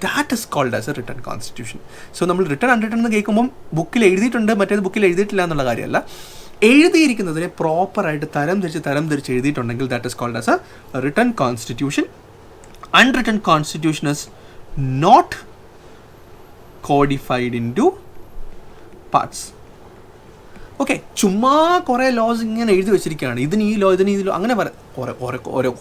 that is called as a written constitution. So നമ്മൾ റിട്ടൺ അൺറിട്ടൺ എന്ന് കേൾക്കുമ്പം ബുക്കിൽ എഴുതിയിട്ടുണ്ട്, മറ്റേത് ബുക്കിൽ എഴുതിയിട്ടില്ല എന്നുള്ള കാര്യമല്ല, എഴുതിയിരിക്കുന്നതിനെ പ്രോപ്പറായിട്ട് തരം തിരിച്ച് എഴുതിയിട്ടുണ്ടെങ്കിൽ that is called as a written constitution. Unwritten constitution is not codified into parts. Okay, ചുമ്മാ കുറേ ലോസ് ഇങ്ങനെ എഴുതി വെച്ചിരിക്കുകയാണ്, ഇതിന് ഈ ലോ അങ്ങനെ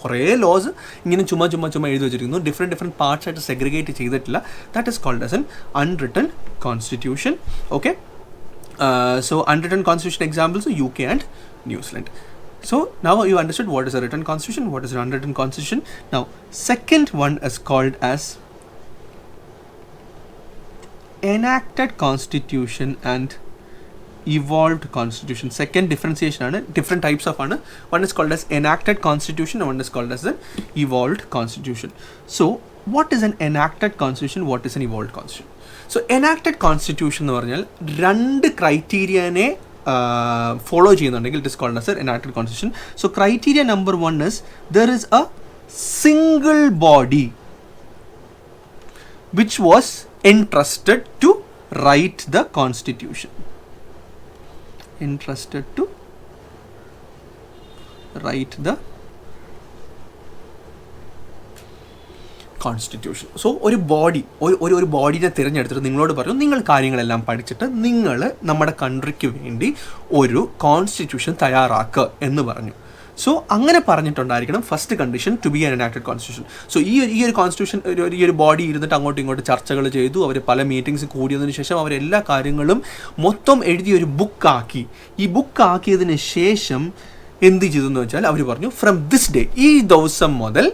കുറേ ലോസ് ഇങ്ങനെ ചുമ്മാ എഴുതി വെച്ചിരിക്കുന്നു, ഡിഫറെൻറ്റ് പാർട്സ് ആയിട്ട് സെഗ്രിഗേറ്റ് ചെയ്തിട്ടില്ല. That is called as an unwritten constitution. Okay, so unwritten constitution examples are UK and New Zealand. So now you understood what is a written constitution, what is an unwritten constitution. Now second one is called as enacted constitution and evolved constitution. Second differentiation ആണ്, different types of ആണ്. One is called as enacted constitution and one is called as an evolved constitution. So what is an enacted constitution? What is an evolved constitution? So enacted constitution എന്ന് പറഞ്ഞാൽ രണ്ട് ക്രൈറ്റീരിയനെ ഫോളോ ചെയ്യുന്നുണ്ടെങ്കിൽ it is called as an enacted constitution. So criteria number 1 is there is a single body which was entrusted to write the constitution. Entrusted to write the constitution. So ഒരു ബോഡി ഒരു ബോഡിനെ തിരഞ്ഞെടുത്തിട്ട് നിങ്ങളോട് പറഞ്ഞു നിങ്ങൾ കാര്യങ്ങളെല്ലാം പഠിച്ചിട്ട് നിങ്ങൾ നമ്മുടെ കൺട്രിക്ക് വേണ്ടി ഒരു കോൺസ്റ്റിറ്റ്യൂഷൻ തയ്യാറാക്കുക എന്ന് പറഞ്ഞു. സോ അങ്ങനെ പറഞ്ഞിട്ടുണ്ടായിരിക്കണം first condition to be an enacted constitution. So ഈ ഒരു കോൺസ്റ്റിറ്റ്യൂഷൻ ഈ ഒരു ബോഡി ഇരുന്നിട്ട് അങ്ങോട്ടും ഇങ്ങോട്ടും ചർച്ചകൾ ചെയ്തു, അവർ പല മീറ്റിംഗ്സ് കൂടിയതിന് ശേഷം അവരെല്ലാ കാര്യങ്ങളും മൊത്തം എഴുതി ഒരു ബുക്കാക്കി. ഈ ബുക്കാക്കിയതിന് ശേഷം എന്ത് ചെയ്തെന്ന് വെച്ചാൽ അവർ പറഞ്ഞു ഫ്രം ദിസ് ഡേ, ഈ ദിവസം മുതൽ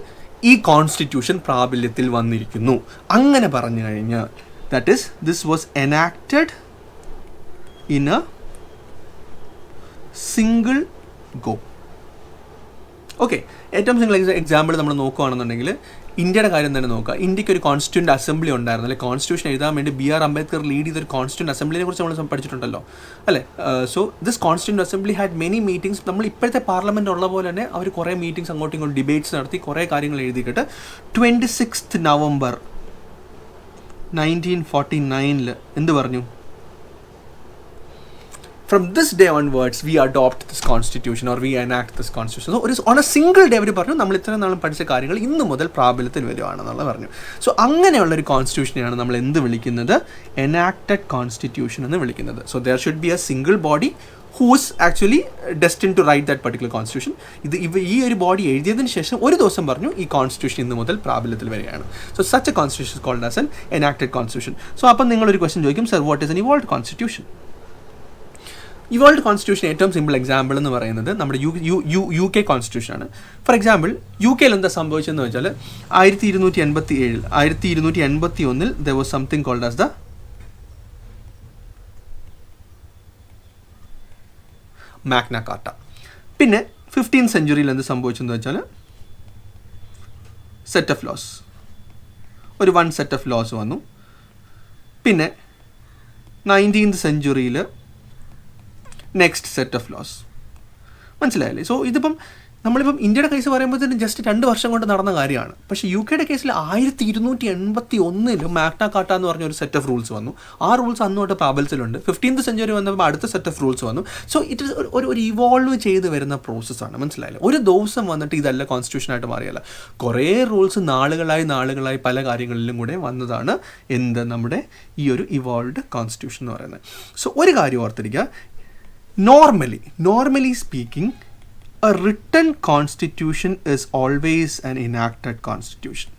ഈ കോൺസ്റ്റിറ്റ്യൂഷൻ പ്രാബല്യത്തിൽ വന്നിരിക്കുന്നു. അങ്ങനെ പറഞ്ഞു കഴിഞ്ഞാൽ that is this was enacted in A single go. Okay, ഏറ്റവും സിംഗിൾ എക്സാമ്പിൾ നമ്മൾ നോക്കുകയാണെന്നുണ്ടെങ്കിൽ ഇന്ത്യയുടെ കാര്യം തന്നെ നോക്കുക. ഇന്ത്യക്ക് ഒരു കോൺസ്റ്റിറ്റ്യൂൻ്റ് അസംബ്ലി ഉണ്ടായിരുന്നു അല്ലെ? കോൺസ്റ്റിറ്റ്യൂഷൻ എഴുതാൻ വേണ്ടി BR അംബേദ്കർ ലീഡ് ചെയ്തൊരു കോൺസ്റ്റിറ്റ്യൂൻ്റ് അസംബ്ലിനെ കുറിച്ച് നമ്മൾ പഠിച്ചിട്ടുണ്ടല്ലോ അല്ലേ? So this constituent assembly had many meetings. നമ്മൾ ഇപ്പോഴത്തെ പാർലമെൻറ്റ് ഉള്ള പോലെ തന്നെ അവർ കുറേ മീറ്റിംഗ്സ് അങ്ങോട്ടും ഇങ്ങോട്ടും ഡിബേറ്റ്സ് നടത്തി കുറേ കാര്യങ്ങൾ എഴുതിയിട്ട് 26 നവംബർ 1949 എന്ത് പറഞ്ഞു? From this day onwards, we adopt this constitution or we enact this constitution. So, on a single day, അവർ പറഞ്ഞു നമ്മൾ ഇത്രയും നാളും പഠിച്ച കാര്യങ്ങൾ ഇന്നു മുതൽ പ്രാബല്യത്തിൽ വരുവാണെന്നുള്ളത് പറഞ്ഞു. സോ അങ്ങനെയുള്ളൊരു കോൺസ്റ്റിറ്റ്യൂഷനെയാണ് നമ്മൾ എന്ത് വിളിക്കുന്നത്? എനാക്റ്റഡ് കോൺസ്റ്റിറ്റ്യൂഷൻ എന്ന് വിളിക്കുന്നത്. So there should be a single body whose actually destined to write that particular constitution. ഈ ഒരു ബോഡി എഴുതിയതിന് ശേഷം ഒരു ദിവസം പറഞ്ഞു ഈ കോൺസ്റ്റിറ്റ്യൂഷൻ ഇന്ന് മുതൽ പ്രാബല്യത്തിൽ വരികയാണ്. So such a constitution called as an enacted constitution. So അപ്പം നിങ്ങളൊരു ക്വസ്റ്റ്യൻ ചോദിക്കും, sir what is an evolved constitution? Evolved constitution ഏറ്റവും സിമ്പിൾ എക്സാമ്പിൾ എന്ന് പറയുന്നത് നമ്മുടെ UK കോൺസ്റ്റിറ്റ്യൂഷൻ ആണ്. ഫോർ എക്സാമ്പിൾ UK എന്താ സംഭവിച്ചതെന്ന് വെച്ചാൽ 1281 there was something called as the Magna Carta. പിന്നെ 15th സെഞ്ച്വറിയിൽ എന്ത് സംഭവിച്ചെന്ന് വെച്ചാൽ സെറ്റ് ഓഫ് ലോസ്, ഒരു 1 സെറ്റ് ഓഫ് ലോസ് വന്നു. പിന്നെ 19th സെഞ്ച്വറിയിൽ നെക്സ്റ്റ് സെറ്റ് ഓഫ് ലോസ്. മനസ്സിലായല്ലേ? സോ ഇതിപ്പം നമ്മളിപ്പം ഇന്ത്യയുടെ കേസ് പറയുമ്പോൾ തന്നെ ജസ്റ്റ് 2 വർഷം കൊണ്ട് നടന്ന കാര്യമാണ്. പക്ഷേ UK കേസിൽ 1281 മാഗ്ന കാർട്ട എന്ന് പറഞ്ഞ ഒരു സെറ്റ് ഓഫ് റൂൾസ് വന്നു. ആ റൂൾസ് അന്നോട്ട് പ്രാബല്യത്തിലുണ്ട്. 15th സെഞ്ച്വറി വന്നപ്പോൾ അടുത്ത സെറ്റ് ഓഫ് റൂൾസ് വന്നു. സോ ഇറ്റ് ഇസ് ഒരു ഇവോൾവ് ചെയ്ത് വരുന്ന പ്രോസസ്സാണ്. മനസ്സിലായല്ലോ? ഒരു ദിവസം വന്നിട്ട് ഇതല്ല കോൺസ്റ്റിറ്റ്യൂഷനായിട്ട് മാറിയല്ല. കുറേ റൂൾസ് നാളുകളായി പല കാര്യങ്ങളിലും കൂടെ വന്നതാണ് എന്ത് നമ്മുടെ ഈ ഒരു ഇവോൾവ്ഡ് കോൺസ്റ്റിറ്റ്യൂഷൻ എന്ന് പറയുന്നത്. സോ ഒരു കാര്യം ഓർത്തിരിക്കുക, normally speaking, a written constitution is always an enacted constitution.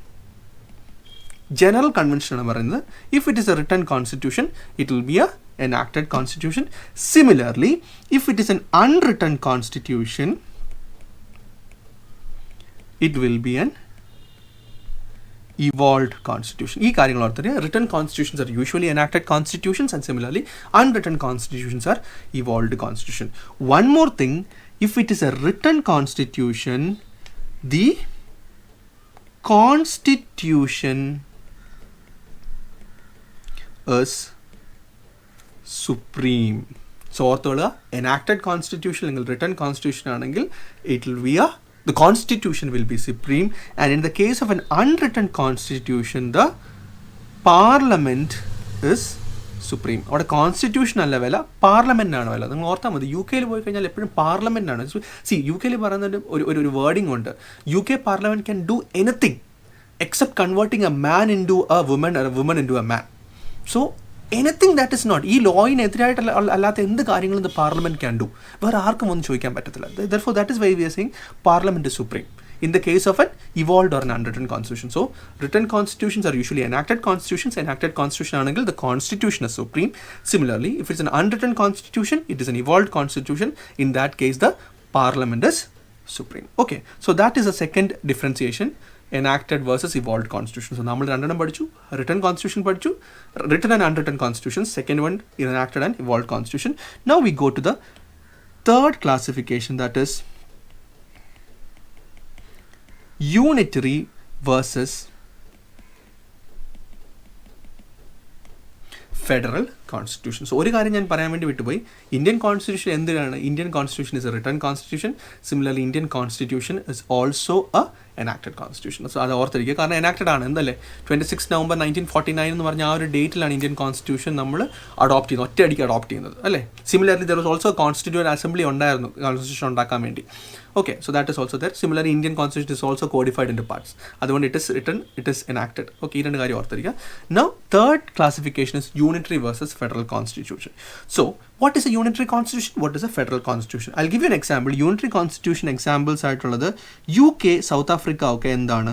General convention ആണ് പറയുന്നത്, if it is a written constitution, it will be a enacted constitution. Similarly, if it is an unwritten constitution, it will be an evolved constitution. ഈ കാര്യങ്ങൾ ഓർത്തിരിക്കുക. written constitutions are usually enacted constitutions and similarly unwritten constitutions are evolved constitution. One more thing, if it is a written constitution, the constitution is supreme. So ഓർത്തോളുക, enacted constitution അല്ലെങ്കിൽ written constitution ആണെങ്കിൽ it will be the constitution will be supreme, and in the case of an unwritten constitution the parliament is supreme. അവിടെ കോൺസ്റ്റിറ്റ്യൂഷൻ അല്ല വില, പാർലമെൻറ്റാണ് വില. നിങ്ങൾ ഓർത്താൽ മതി. UK പോയി കഴിഞ്ഞാൽ എപ്പോഴും പാർലമെൻറ്റാണ്. UK പറയുന്നത് ഒരു വേർഡിംഗ് ഉണ്ട്, UK parliament can do anything except converting a man into a woman or a woman into a man. So anything that is not, ഈ ലോയിനെതിരായിട്ട് അല്ലാത്ത എന്ത് കാര്യങ്ങളും ദ പാർലമെൻറ്റ് ക്യാൻ ഡു. വേറെ ആർക്കും ഒന്നും ചോദിക്കാൻ പറ്റത്തില്ല. Therefore that is why we are saying parliament is supreme in the case of an evolved or an unwritten constitution. So written constitutions are usually enacted constitutions. Enacted constitution ആണെങ്കിൽ the constitution is supreme. Similarly, if it's an unwritten constitution, it is an evolved constitution. In that case the parliament is supreme. Okay, so that is a second differentiation. enacted versus evolved constitution. So നമ്മൾ രണ്ടെണ്ണം പഠിച്ചു, written constitution പഠിച്ചു, written and unwritten constitutions. Second one, enacted and evolved constitution. Now we go to the third classification, that is unitary versus federal constitution. So ഒരു കാര്യം ഞാൻ പറയാൻ വേണ്ടി വിട്ടുപോയി. ഇന്ത്യൻ കോൺസ്റ്റിറ്റ്യൂഷൻ എന്തിനാണ്? Indian constitution is A written constitution. Similarly Indian constitution is also A enacted constitution. So അത് ഓർത്തിരിക്കുക, കാരണം enacted ആണ് എന്തല്ലേ 26 November 1949 എന്ന് പറഞ്ഞ ആ ഒരു ഡേറ്റിലാണ് ഇന്ത്യൻ കോൺസ്റ്റിറ്റ്യൂഷൻ നമ്മൾ അഡോപ്റ്റ് ചെയ്യുന്നത്, ഒറ്റയടിക്ക് അഡോപ്റ്റ് ചെയ്യുന്നത് അല്ലേ. Similarly there was also constituent assembly ഉണ്ടായിരുന്നു കോൺസ്റ്റിറ്റ്യൂഷൻ ഉണ്ടാക്കാൻ വേണ്ടി. Okay, so that is also there. Similarly Indian constitution is also codified into parts. അതുകൊണ്ട് it is written, it is enacted. Okay, ഈ രണ്ട് കാര്യം ഓർത്തിരിക്കുക. Now third classification is unitary versus federal constitution. So what is a unitary constitution? What is a federal constitution? I'll give you an example. Unitary constitution examples ആയിട്ടുള്ളത് UK, South Africa ഒക്കെ എന്താണ്?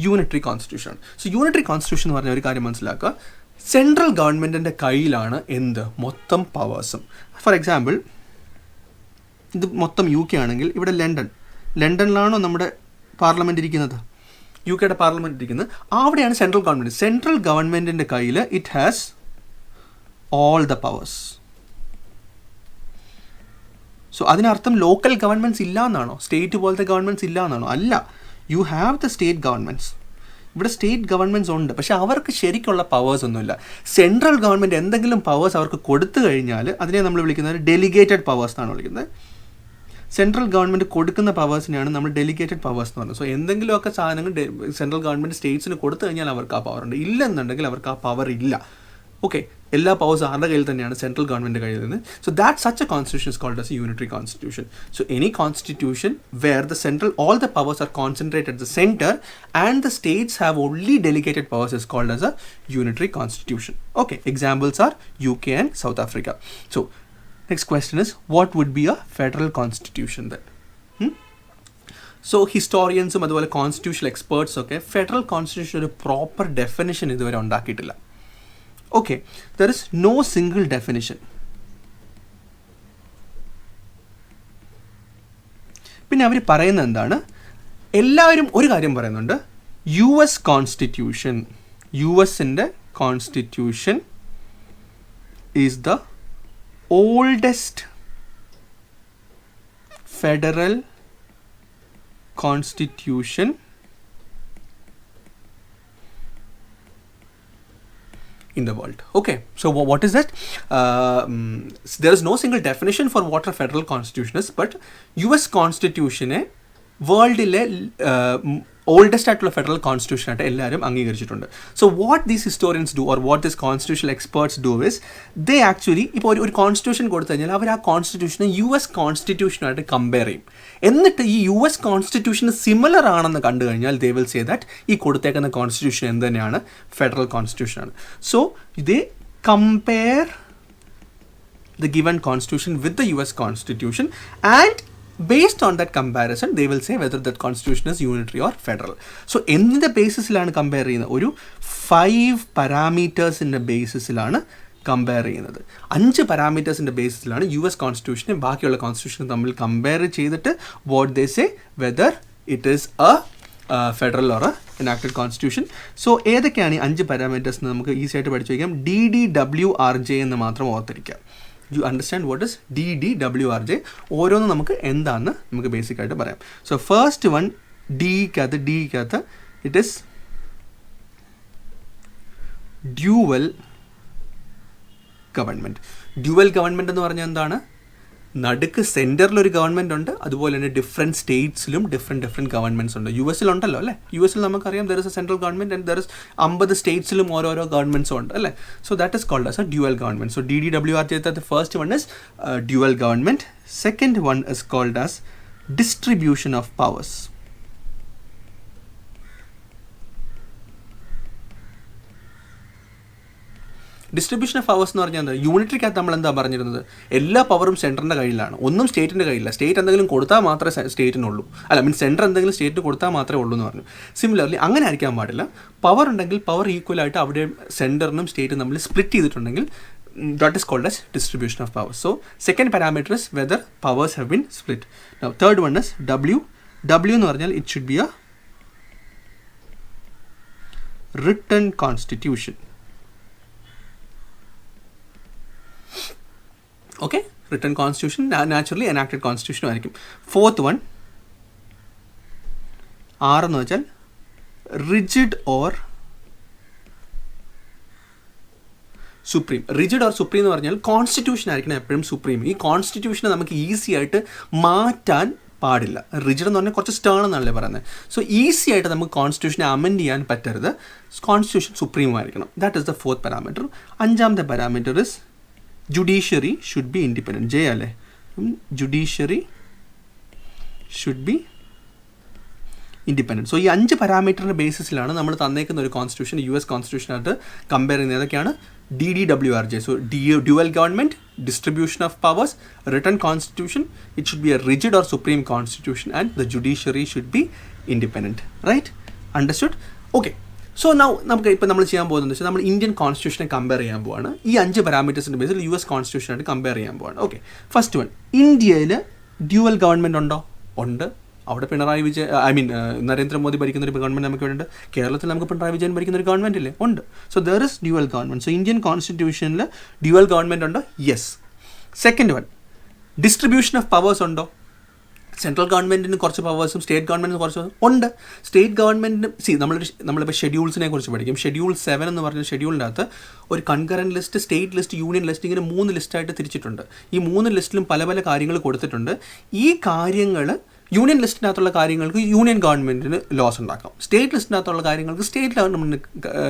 Unitary constitution. So unitary constitution എന്ന് പറഞ്ഞ ഒരു കാര്യം മനസ്സിലാക്കുക, സെൻട്രൽ ഗവൺമെൻറ്റിൻ്റെ കയ്യിലാണ് എന്ത് മൊത്തം പവേഴ്സും. ഫോർ എക്സാമ്പിൾ, ഇത് മൊത്തം UK ആണെങ്കിൽ ഇവിടെ ലണ്ടനിലാണോ നമ്മുടെ പാർലമെൻറ്റ് ഇരിക്കുന്നത്, UK പാർലമെൻറ്റ് ഇരിക്കുന്നത്, അവിടെയാണ് സെൻട്രൽ ഗവൺമെൻറ്. സെൻട്രൽ ഗവൺമെൻറ്റിൻ്റെ കയ്യിൽ it has all the powers. So അതിനർത്ഥം ലോക്കൽ ഗവൺമെൻറ്റ്സ് ഇല്ല എന്നാണോ, സ്റ്റേറ്റ് പോലത്തെ ഗവൺമെൻറ്റ്സ് ഇല്ല എന്നാണോ? അല്ല, you have the state governments. ഇവിടെ സ്റ്റേറ്റ് ഗവൺമെൻറ്റ്സ് ഉണ്ട്, പക്ഷേ അവർക്ക് ശരിക്കുള്ള പവേഴ്സ് ഒന്നുമില്ല. സെൻട്രൽ ഗവൺമെൻറ് എന്തെങ്കിലും പവേഴ്സ് അവർക്ക് കൊടുത്തു കഴിഞ്ഞാൽ അതിനെ നമ്മൾ വിളിക്കുന്നത് ഡെലിഗേറ്റഡ് പവേഴ്സ് എന്നാണ് വിളിക്കുന്നത്. സെൻട്രൽ ഗവൺമെൻറ് കൊടുക്കുന്ന പവേഴ്സിനെയാണ് നമ്മൾ ഡെലിഗേറ്റഡ് പവേഴ്സ് എന്ന് പറയുന്നത്. സോ എന്തെങ്കിലുമൊക്കെ സാധനങ്ങൾ സെൻട്രൽ ഗവൺമെൻറ് സ്റ്റേറ്റ്സിന് കൊടുത്തു കഴിഞ്ഞാൽ അവർക്ക് ആ പവർ ഉണ്ട്, ഇല്ലെന്നുണ്ടെങ്കിൽ അവർക്ക് ആ പവർ ഇല്ല. ഓക്കെ, എല്ലാ പവേഴ്സും ആരുടെ കയ്യിൽ തന്നെയാണ്, സെൻട്രൽ ഗവൺമെൻറ് കയ്യിൽ നിന്ന്. So that such a constitution is called as a unitary constitution. So any constitution where the central all the powers are concentrated at the centre and the states have only delegated powers is called as a unitary constitution. Okay, examples are UK and South Africa. So next question is, what would be a federal constitution then? So ഹിസ്റ്റോറിയൻസും അതുപോലെ കോൺസ്റ്റിറ്റ്യൂഷണൽ എക്സ്പേർട്സും ഒക്കെ ഫെഡറൽ കോൺസ്റ്റിറ്റ്യൂഷൻ ഒരു പ്രോപ്പർ ഡെഫിനിഷൻ ഇതുവരെ ഉണ്ടാക്കിയിട്ടില്ല. Okay, there is no single definition. പിന്നെ അവർ പറയുന്നത് എന്താണ്, എല്ലാവരും ഒരു കാര്യം പറയുന്നുണ്ട്, US കോൺസ്റ്റിറ്റ്യൂഷൻ, USൻ്റെ constitution is the oldest federal constitution in the world. Okay, so what is that? There is no single definition for what a federal constitution is, but US constitution വേൾഡിലെ ഓൾഡസ്റ്റ് ആയിട്ടുള്ള ഫെഡറൽ കോൺസ്റ്റിറ്റ്യൂഷൻ ആയിട്ട് എല്ലാവരും അംഗീകരിച്ചിട്ടുണ്ട്. So what these historians do or what these constitutional experts do is they actually ഇപ്പോൾ ഒരു കോൺസ്റ്റിറ്റ്യൂഷൻ കൊടുത്തു കഴിഞ്ഞാൽ അവർ ആ കോൺസ്റ്റിറ്റ്യൂഷനെ US കോൺസ്റ്റിറ്റ്യൂഷനായിട്ട് കമ്പയർ ചെയ്യും. എന്നിട്ട് ഈ US കോൺസ്റ്റിറ്റ്യൂഷന് സിമിലർ ആണെന്ന് കണ്ടു കഴിഞ്ഞാൽ ദേ വിൽ സേ ദാറ്റ് ഈ കൊടുത്തേക്കുന്ന കോൺസ്റ്റിറ്റ്യൂഷൻ എന്ത് തന്നെയാണ്, ഫെഡറൽ കോൺസ്റ്റിറ്റ്യൂഷനാണ്. So they compare the given constitution with the US constitution, and based on that comparison they will say whether that constitution is unitary or federal. So എന്തിൻ്റെ ബേസിസിലാണ് കമ്പയർ ചെയ്യുന്നത്, ഒരു 5 പാരാമീറ്റേഴ്സിൻ്റെ ബേസിസിലാണ് കമ്പയർ ചെയ്യുന്നത്. 5 പാരാമീറ്റേഴ്സിൻ്റെ ബേസിസിലാണ് US കോൺസ്റ്റിറ്റ്യൂഷനും ബാക്കിയുള്ള കോൺസ്റ്റിറ്റ്യൂഷനും തമ്മിൽ കമ്പയർ ചെയ്തിട്ട് what they say whether it is A federal or enacted constitution. So ഏതൊക്കെയാണ് ഈ 5 പാരാമീറ്റേഴ്സ് എന്ന് നമുക്ക് ഈസി ആയിട്ട് പഠിച്ചു വയ്ക്കാം. DDWRJ എന്ന് മാത്രം ഓർത്തിരിക്കാം. You understand what is DDWRJ? ഓരോന്നും നമുക്ക് എന്താണെന്ന് നമുക്ക് ബേസിക്കായിട്ട് പറയാം. സോ ഫസ്റ്റ് വൺ ഡിക്കകത്ത് it is dual government. Dual government എന്ന് പറഞ്ഞാൽ എന്താണ്, നടുക്ക് സെൻറ്ററിലൊരു ഗവൺമെൻറ് ഉണ്ട്, അതുപോലെ തന്നെ ഡിഫറെൻറ്റ് സ്റ്റേറ്റ്സിലും ഡിഫറെൻറ്റ് ഗവൺമെൻറ്റ്സ് ഉണ്ട്. US ഉണ്ടല്ലോ അല്ലേ, US നമുക്കറിയാം there is a central government and there is 50 സ്റ്റേറ്റ്സിലും ഓരോരോ ഗവൺമെൻറ്റ്സും ഉണ്ട് അല്ലേ. So that is called as a dual government. So DDWRJ, the first one is dual government. Second one is called as distribution of powers. Distribution of powers എന്ന് പറഞ്ഞാൽ എന്താ, യൂണിറ്ററിക്കകത്ത് നമ്മൾ എന്താ പറഞ്ഞിരുന്നത്, എല്ലാ പവറും സെൻറ്ററിൻ്റെ കയ്യിലാണ്, ഒന്നും സ്റ്റേറ്റിൻ്റെ കയ്യില്ല. സ്റ്റേറ്റ് എന്തെങ്കിലും കൊടുത്താൽ മാത്രമേ സ്റ്റേറ്റിനുള്ളൂ, സെൻറ്റർ എന്തെങ്കിലും സ്റ്റേറ്റിന് കൊടുത്താൽ മാത്രമേ ഉള്ളൂ എന്ന് പറഞ്ഞു. സിമിലർലി അങ്ങനെ ആയിരിക്കാൻ പാടില്ല. പവർ ഉണ്ടെങ്കിൽ പവർ ഈക്വലായിട്ട് അവിടെ സെൻറ്ററിനും സ്റ്റേറ്റും നമ്മൾ സ്പ്ലിറ്റ് ചെയ്തിട്ടുണ്ടെങ്കിൽ that is called as distribution of powers. So second parameter is whether powers have been split. Now third one is W എന്ന് പറഞ്ഞാൽ it should be a written constitution. Okay, written constitution, naturally enacted constitution ആയിരിക്കും. Fourth one, R എന്ന് വെച്ചാൽ rigid or supreme. Rigid or supreme എന്ന് പറഞ്ഞാൽ കോൺസ്റ്റിറ്റ്യൂഷൻ ആയിരിക്കണം എപ്പോഴും സുപ്രീം. ഈ കോൺസ്റ്റിറ്റ്യൂഷനെ നമുക്ക് ഈസി ആയിട്ട് മാറ്റാൻ പാടില്ല. റിജിഡ് എന്ന് പറഞ്ഞാൽ കുറച്ച് സ്റ്റേൺ എന്നല്ലേ പറയുന്നത്. സോ ഈസി ആയിട്ട് നമുക്ക് കോൺസ്റ്റിറ്റ്യൂഷനെ അമെൻഡ് ചെയ്യാൻ പറ്റരുത്. കോൺസ്റ്റിറ്റ്യൂഷൻ സുപ്രീം ആയിരിക്കണം. That is the fourth parameter. അഞ്ചാമത്തെ parameter is judiciary should be independent. J അല്ലേ, judiciary should be independent. So ഈ 5 പാരാമീറ്ററിൻ്റെ ബേസിസിലാണ് നമ്മൾ തന്നേക്കുന്ന ഒരു കോൺസ്റ്റിറ്റ്യൂഷൻ US കോൺസ്റ്റിറ്റ്യൂഷനായിട്ട് കമ്പയർ ചെയ്യുന്നത്. ഏതൊക്കെയാണ്? DDWRJ. So dual government, distribution of powers, written constitution, it should be a rigid or supreme constitution, and the judiciary should be independent. Right? Understood? Okay. So now നമുക്ക് ഇപ്പോൾ നമ്മൾ ചെയ്യാൻ പോകുന്നത് വെച്ചാൽ നമ്മൾ ഇന്ത്യൻ കോൺസ്റ്റിറ്റ്യൂഷനെ കമ്പയർ ചെയ്യാൻ പോവാണ്. ഈ 5 പാരാമീറ്റേഴ്സിൻ്റെ ബേസിൽ US കോൺസ്റ്റിറ്റ്യൂഷനായിട്ട് കമ്പയർ ചെയ്യാൻ പോവാണ്. ഓക്കെ, ഫസ്റ്റ് വൺ, ഇന്ത്യയിൽ ഡ്യുവൽ ഗവൺമെൻറ് ഉണ്ടോ? ഉണ്ട്. അവിടെ പിണറായി വിജയൻ, നരേന്ദ്രമോദി ഭരിക്കുന്ന ഒരു ഗവൺമെൻറ് നമുക്ക് ഉണ്ട്. കേരളത്തിൽ നമുക്ക് പിണറായി വിജയൻ ഭരിക്കുന്ന ഒരു ഗവൺമെൻറ് ഇല്ലേ? ഉണ്ട്. So there is dual government. So Indian കോൺസ്റ്റിറ്റ്യൂഷനിൽ ഡ്യുവൽ ഗവൺമെൻറ് ഉണ്ടോ? Yes. Second one, distribution of powers ഉണ്ടോ? സെൻട്രൽ ഗവൺമെൻറ്റിന് കുറച്ച് പവേഴ്സും സ്റ്റേറ്റ് ഗവൺമെൻറ്റിന് കുറച്ച് ഉണ്ട്. സ്റ്റേറ്റ് ഗവൺമെൻറ്റിന് നമ്മളിപ്പോൾ ഷെഡ്യൂൾസിനെ കുറിച്ച് പഠിക്കും. ഷെഡ്യൂൾ 7 എന്ന് പറഞ്ഞ ഷെഡ്യൂളിൻ്റെ അകത്ത് ഒരു concurrent list, state list, union list, ഇങ്ങനെ 3 ലിസ്റ്റായിട്ട് തിരിച്ചിട്ടുണ്ട്. ഈ 3 ലിസ്റ്റിലും പല പല കാര്യങ്ങൾ കൊടുത്തിട്ടുണ്ട്. ഈ കാര്യങ്ങൾ യൂണിയൻ ലിസ്റ്റിനകത്തുള്ള കാര്യങ്ങൾക്ക് യൂണിയൻ ഗവൺമെൻറ്റിന് ലോസ് ഉണ്ടാക്കാം. സ്റ്റേറ്റ് ലിസ്റ്റിനകത്തുള്ള കാര്യങ്ങൾക്ക് സ്റ്റേറ്റ് ഗവൺമെൻറ്റിന്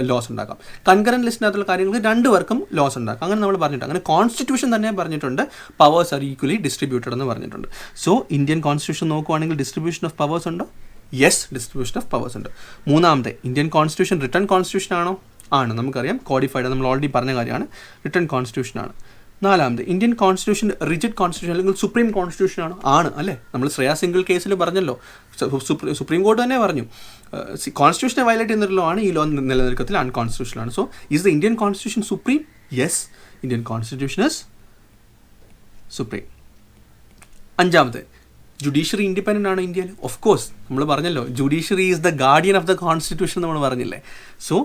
ലോസ് ഉണ്ടാക്കാം. കൺകറൻറ്റ് ലിസ്റ്റിനകത്തുള്ള കാര്യങ്ങൾക്ക് 2 പേർക്കും ലോസ് ഉണ്ടാക്കാം. അങ്ങനെ നമ്മൾ പറഞ്ഞിട്ടുണ്ട്. അങ്ങനെ കോൺസ്റ്റിറ്റ്യൂഷൻ തന്നെ പറഞ്ഞിട്ടുണ്ട് പവേഴ്സ് ആർ ഈക്വലി ഡിസ്ട്രിബ്യൂട്ടഡ് എന്ന് പറഞ്ഞിട്ടുണ്ട്. സോ ഇന്ത്യൻ കോൺസ്റ്റിറ്റ്യൂഷൻ നോക്കുവാണെങ്കിൽ ഡിസ്ട്രിബ്യൂഷൻ ഓഫ് പവേഴ്സ് ഉണ്ടോ? യെസ്, ഡിസ്ട്രിബ്യൂഷൻ ഓഫ് പവേഴ്സ് ഉണ്ട്. മൂന്നാമത്തെ, ഇന്ത്യൻ കോൺസ്റ്റിറ്റ്യൂഷൻ റിട്ടൺ കോൺസ്റ്റിറ്റ്യൂഷൻ ആണോ? ആണ്. നമുക്കറിയാം, കോഡിഫൈഡ്, നമ്മൾ ഓൾറെഡി പറഞ്ഞ കാര്യമാണ്, റിട്ടൺ കോൺസ്റ്റിറ്റ്യൂഷൻ ആണ്. നാലാമത്, ഇന്ത്യൻ കോൺസ്റ്റിറ്റ്യൂഷൻ റിജിഡ് കോൺസ്റ്റിറ്റ്യൂഷൻ അല്ലെങ്കിൽ സുപ്രീം കോൺസ്റ്റിറ്റ്യൂഷൻ ആണോ? ആണ് അല്ലേ. നമ്മൾ ശ്രേയ സിംഗിൾ കേസിൽ പറഞ്ഞല്ലോ, സുപ്രീം കോർട്ട് തന്നെ പറഞ്ഞു കോൺസ്റ്റിറ്റ്യൂഷനെ വയലേറ്റ് ചെയ്യുന്ന ലോ ആണ് ഈ ലോ നിലനിൽക്കത്തിൽ അൺകോൺസ്റ്റിറ്റ്യൂഷണൽ ആണ്. So is the Indian constitution supreme? Yes, Indian constitution is supreme. അഞ്ചാമത്, ജുഡീഷ്യറി ഇൻഡിപെൻഡൻ്റ് ആണ് ഇന്ത്യയിൽ? ഓഫ് കോഴ്സ്, നമ്മൾ പറഞ്ഞല്ലോ judiciary is the guardian of the constitution നമ്മൾ പറഞ്ഞില്ലേ. സോ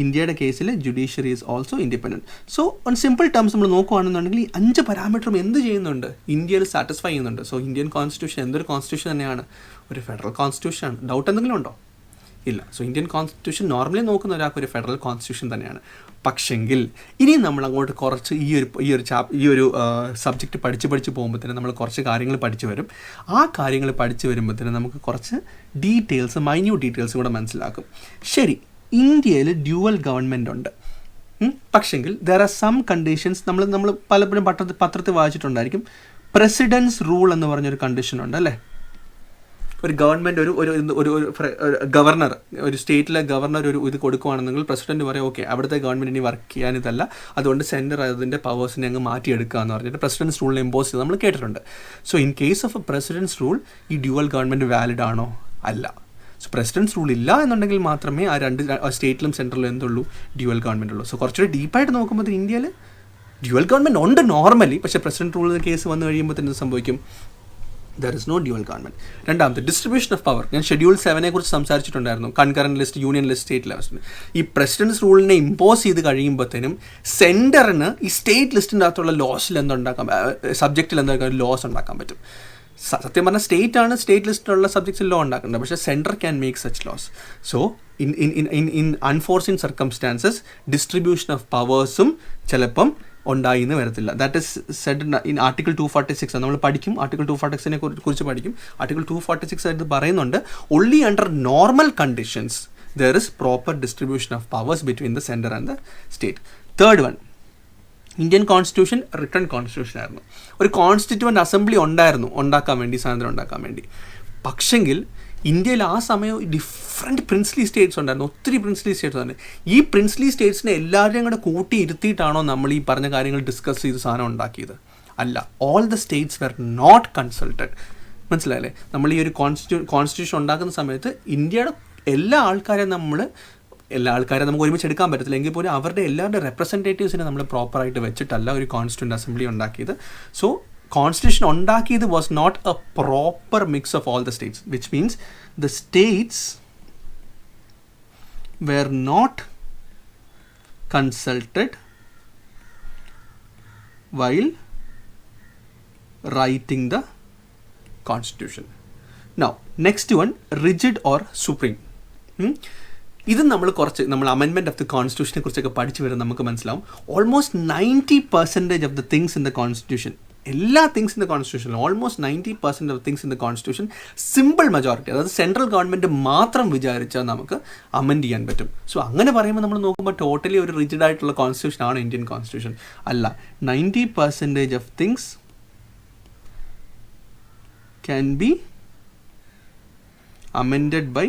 ഇന്ത്യയുടെ കേസിൽ judiciary is also independent. So on simple terms നമ്മൾ നോക്കുകയാണെന്നുണ്ടെങ്കിൽ ഈ 5 പാരാമീറ്ററും എന്ത് ചെയ്യുന്നുണ്ട്? ഇന്ത്യയിൽ സാറ്റിസ്ഫൈ ചെയ്യുന്നുണ്ട്. സോ ഇന്ത്യൻ കോൺസ്റ്റിറ്റ്യൂഷൻ എന്തൊരു കോൺസ്റ്റിറ്റ്യൂഷൻ തന്നെയാണ്? ഒരു ഫെഡറൽ കോൺസ്റ്റിറ്റ്യൂഷൻ ആണ്. ഡൗട്ട് എന്തെങ്കിലും ഉണ്ടോ? ഇല്ല. സോ ഇന്ത്യൻ കോൺസ്റ്റിറ്റ്യൂഷൻ നോർമലി നോക്കുന്ന ഒരാൾക്ക് ഒരു ഫെഡറൽ കോൺസ്റ്റിറ്റ്യൂഷൻ തന്നെയാണ്. പക്ഷെങ്കിൽ ഇനി നമ്മൾ അങ്ങോട്ട് കുറച്ച് ഈ ഒരു സബ്ജക്റ്റ് പഠിച്ച് പോകുമ്പോഴത്തേനും നമ്മൾ കുറച്ച് കാര്യങ്ങൾ പഠിച്ചു വരും. ആ കാര്യങ്ങൾ പഠിച്ചു വരുമ്പോഴത്തേനും നമുക്ക് കുറച്ച് ഡീറ്റെയിൽസ്, മൈന്യൂട്ട് ഡീറ്റെയിൽസ് കൂടെ മനസ്സിലാക്കും. ശരി, ഇന്ത്യയിൽ ഡ്യുവൽ ഗവൺമെൻറ് ഉണ്ട്. പക്ഷെങ്കിൽ ദർ ആർ സം കണ്ടീഷൻസ്. നമ്മൾ പലപ്പോഴും പത്രത്തിൽ വായിച്ചിട്ടുണ്ടായിരിക്കും. പ്രസിഡൻസ് റൂൾ എന്ന് പറഞ്ഞൊരു കണ്ടീഷൻ ഉണ്ട് അല്ലേ. ഒരു ഗവൺമെൻറ് ഒരു ഗവർണർ, ഒരു സ്റ്റേറ്റിലെ ഗവർണർ ഒരു ഇത് കൊടുക്കുകയാണെന്നെങ്കിൽ പ്രസിഡന്റ് പറയും ഓക്കെ അവിടുത്തെ ഗവൺമെൻറ് ഇനി വർക്ക് ചെയ്യാനിതല്ല, അതുകൊണ്ട് സെൻറ്റർ അതിൻ്റെ പവേഴ്സിനെ അങ്ങ് മാറ്റിയെടുക്കുക എന്ന് പറഞ്ഞിട്ട് പ്രസിഡൻസ് റൂളിനെ ഇമ്പോസ് ചെയ്ത് നമ്മൾ കേട്ടിട്ടുണ്ട്. So in case of A precedence rule ഈ ഡ്യുവൽ ഗവൺമെൻറ് വാലിഡ് ആണോ? അല്ല. സോ പ്രസിഡൻസ് റൂൾ ഇല്ല എന്നുണ്ടെങ്കിൽ മാത്രമേ ആ 2 സ്റ്റേറ്റിലും സെൻട്രലിലും എന്തുള്ളൂ? ഡ്യുവൽ ഗവൺമെൻറ് ഉള്ളൂ. സോ കുറച്ചുകൂടി ഡീപ്പായിട്ട് നോക്കുമ്പോൾ ഇന്ത്യയിൽ ഡ്യുവൽ ഗവൺമെൻറ് ഉണ്ട് നോർമലി. പക്ഷേ പ്രസിഡന്റ് റൂളിന് കേസ് വന്നു കഴിയുമ്പോൾ എന്ത് സംഭവിക്കും? There is no dual government. രണ്ടാമത്തെ, ഡിസ്ട്രിബ്യൂഷൻ ഓഫ് പവർ. ഞാൻ ഷെഡ്യൂൾ 7 കുറിച്ച് സംസാരിച്ചിട്ടുണ്ടായിരുന്നു. Concurrent list, union list, state list. ഈ പ്രസിഡൻസ് റൂളിനെ ഇമ്പോസ് ചെയ്ത് കഴിയുമ്പോഴത്തേനും സെൻറ്ററിന് ഈ സ്റ്റേറ്റ് ലിസ്റ്റിൻ്റെ അകത്തുള്ള ലോസിൽ എന്തുണ്ടാക്കാം, സബ്ജക്റ്റിൽ എന്താക്കാം ലോസ് ഉണ്ടാക്കാൻ പറ്റും. സത്യം പറഞ്ഞാൽ സ്റ്റേറ്റ് ലിസ്റ്റിലുള്ള സബ്ജക്ട്സിൽ ലോ ഉണ്ടാക്കുന്നുണ്ട്. പക്ഷേ centre can make such laws. So in unforeseen circumstances distribution of പവേഴ്സും ചിലപ്പം ഉണ്ടായിന്ന് വരത്തില്ല. That is said in article 246. നമ്മൾ പഠിക്കും, ആർട്ടിക്കിൾ 246നെ കുറിച്ച് പഠിക്കും. ആർട്ടിക്കിൾ 246 ആയിട്ട് പറയുന്നുണ്ട് only under normal conditions there is proper distribution of powers between the center and the state. Third one, Indian constitution written constitution ആയിരുന്നു. ഒരു കോൺസ്റ്റിറ്റ്യൂവൻ്റ് അസംബ്ലി ഉണ്ടാക്കാൻ വേണ്ടി, സ്വാതന്ത്ര്യം ഉണ്ടാക്കാൻ വേണ്ടി. പക്ഷെങ്കിൽ ഇന്ത്യയിൽ ആ സമയം ഡിഫറെൻറ്റ് പ്രിൻസ്ലി സ്റ്റേറ്റ്സ് ഉണ്ടായിരുന്നു, ഒത്തിരി പ്രിൻസ്ലി സ്റ്റേറ്റ്സ് ഉണ്ട്. ഈ പ്രിൻസ്ലി സ്റ്റേറ്റ്സിനെ എല്ലാവരെയും കൂടെ കൂട്ടി ഇരുത്തിയിട്ടാണോ നമ്മൾ ഈ പറഞ്ഞ കാര്യങ്ങൾ ഡിസ്കസ് ചെയ്ത് സാധനം ഉണ്ടാക്കിയത്? അല്ല. All the states were not consulted. മനസ്സിലായല്ലേ? നമ്മൾ ഈ ഒരു കോൺസ്റ്റിറ്റ്യൂഷൻ ഉണ്ടാക്കുന്ന സമയത്ത് ഇന്ത്യയുടെ എല്ലാ ആൾക്കാരെയും നമുക്ക് ഒരുമിച്ച് എടുക്കാൻ പറ്റത്തില്ല. എങ്കിൽ പോലും അവരുടെ എല്ലാവരുടെ റെപ്രസെൻറ്റേറ്റീവ്സിനെ നമ്മൾ പ്രോപ്പറായിട്ട് വെച്ചിട്ടല്ല ഒരു കോൺസ്റ്റിറ്റ്യൂൻ്റ് അസംബ്ലി ഉണ്ടാക്കിയത്. സോ Constitution ഉണ്ടാക്കിയത് was not a proper mix of all the states, which means the states were not consulted while writing the Constitution. Now, next one, rigid or supreme. ഇത് നമ്മൾ അമെൻമെൻറ്റ് ഓഫ് ദി കോൺസ്റ്റിറ്റ്യൂഷനെ കുറിച്ചൊക്കെ പഠിച്ചു വരുന്നത് നമുക്ക് മനസ്സിലാവും. Almost 90% of the things in the constitution, എല്ലാ things in the constitution, almost 90% of things in the constitution simple majority, അതായത് സെൻട്രൽ ഗവൺമെൻറ് മാത്രം വിചാരിച്ചാൽ നമുക്ക് അമെൻഡ് ചെയ്യാൻ പറ്റും. സോ അങ്ങനെ പറയുമ്പോൾ നമ്മൾ നോക്കുമ്പോൾ ടോട്ടലി ഒരു റിജിഡ് ആയിട്ടുള്ള കോൺസ്റ്റിറ്റ്യൂഷൻ ആണ് ഇന്ത്യൻ കോൺസ്റ്റിറ്റ്യൂഷൻ. അല്ല, 90% of things can be amended by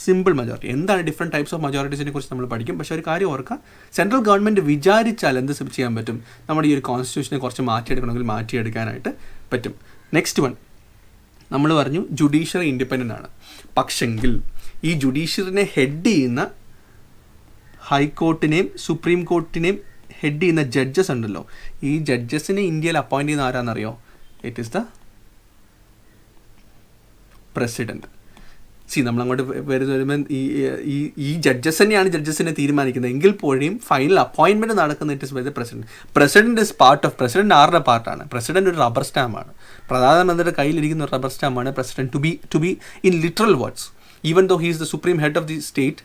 simple majority. എന്താണ് ഡിഫറെൻറ്റ് ടൈപ്സ് ഓഫ് മെജോറിറ്റീസിനെ കുറിച്ച് നമ്മൾ പഠിക്കും. പക്ഷേ ഒരു കാര്യം ഓർക്കുക, സെൻട്രൽ ഗവൺമെൻറ് വിചാരിച്ചാൽ എന്ത് ചെയ്യാൻ പറ്റും, നമ്മുടെ ഈ ഒരു കോൺസ്റ്റിറ്റ്യൂഷനെ കുറച്ച് മാറ്റിയെടുക്കണമെങ്കിൽ മാറ്റിയെടുക്കാനായിട്ട് പറ്റും. നെക്സ്റ്റ് വൺ, നമ്മൾ പറഞ്ഞു ജുഡീഷ്യറി ഇൻഡിപെൻഡൻ്റ് ആണ്. പക്ഷെങ്കിൽ ഈ ജുഡീഷ്യറിനെ ഹെഡ് ചെയ്യുന്ന ഹൈക്കോർട്ടിനെയും സുപ്രീം കോർട്ടിനെയും ഹെഡ് ചെയ്യുന്ന ജഡ്ജസ് ഉണ്ടല്ലോ, ഈ ജഡ്ജസിനെ ഇന്ത്യയിൽ അപ്പോയിൻറ്റ് ചെയ്യുന്ന ആരാന്നറിയോ? It is the president. നമ്മളങ്ങോട്ട് വരുമ്പോൾ ഈ ജഡ്ജസ് തന്നെയാണ് ജഡ്ജസിനെ തീരുമാനിക്കുന്നത് എങ്കിൽ പോലും ഫൈനൽ അപ്പോയിൻമെൻറ്റ് നടക്കുന്നത് it is by the president. President is part of, president ആരുടെ പാർട്ടാണ്? പ്രസിഡന്റ് ഒരു റബ്ബർ സ്റ്റാമ്പാണ്. പ്രധാനമന്ത്രിയുടെ കയ്യിലിരിക്കുന്ന ഒരു റബ്ബർ സ്റ്റാമ്പാണ് president. To be in literal words, even though he is the supreme head of the state,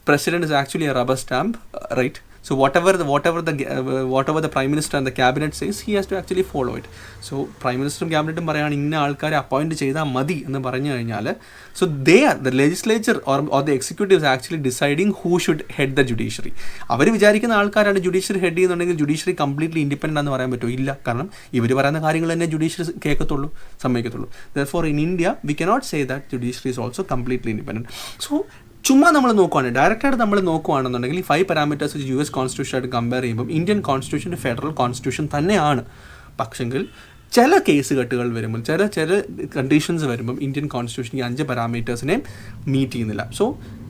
president is actually a rubber stamp, right? So whatever the prime minister and the cabinet says, he has to actually follow it. So prime minister and cabinet പറയാണ് ഇന്ന ആൾക്കാരെ അപ്പോയിൻറ്റ് ചെയ്താൽ മതി എന്ന് പറഞ്ഞു കഴിഞ്ഞാൽ, so they are the legislature or the executive is actually deciding who should head the judiciary. അവർ വിചാരിക്കുന്ന ആൾക്കാരാണ് ജുഡീഷ്യറി ഹെഡ് ചെയ്യുന്നുണ്ടെങ്കിൽ ജുഡീഷ്യറി കംപ്ലീറ്റ്ലി ഇൻഡിപെൻഡൻ്റ് ആണെന്ന് പറയാൻ പറ്റുമോ? ഇല്ല. കാരണം ഇവർ പറയുന്ന കാര്യങ്ങൾ തന്നെ judiciary കേൾക്കത്തുള്ളൂ, സമ്മതിക്കത്തുള്ളൂ. therefore in India we cannot say that judiciary is also completely independent. So ചുമ്മാ നമ്മൾ നോക്കുവാണെങ്കിൽ, ഡയറക്റ്റായിട്ട് നമ്മൾ നോക്കുകയാണെന്നുണ്ടെങ്കിൽ ഈ 5 പാരാമീറ്റേഴ്സ് US കോൺസ്റ്റിറ്റ്യൂഷനായിട്ട് കമ്പയർ ചെയ്യുമ്പോൾ ഇന്ത്യൻ കോൺസ്റ്റിറ്റ്യൂഷൻ ഫെഡറൽ കോൺസ്റ്റിറ്റ്യൂഷൻ തന്നെയാണ്. പക്ഷെങ്കിൽ ചില കേസ് കെട്ടുകൾ വരുമ്പോൾ, ചില കണ്ടീഷൻസ് വരുമ്പം ഇന്ത്യൻ കോൺസ്റ്റിറ്റ്യൂഷൻ ഈ 5 പാരാമീറ്റേഴ്സിനെ മീറ്റ് ചെയ്യുന്നില്ല. സോ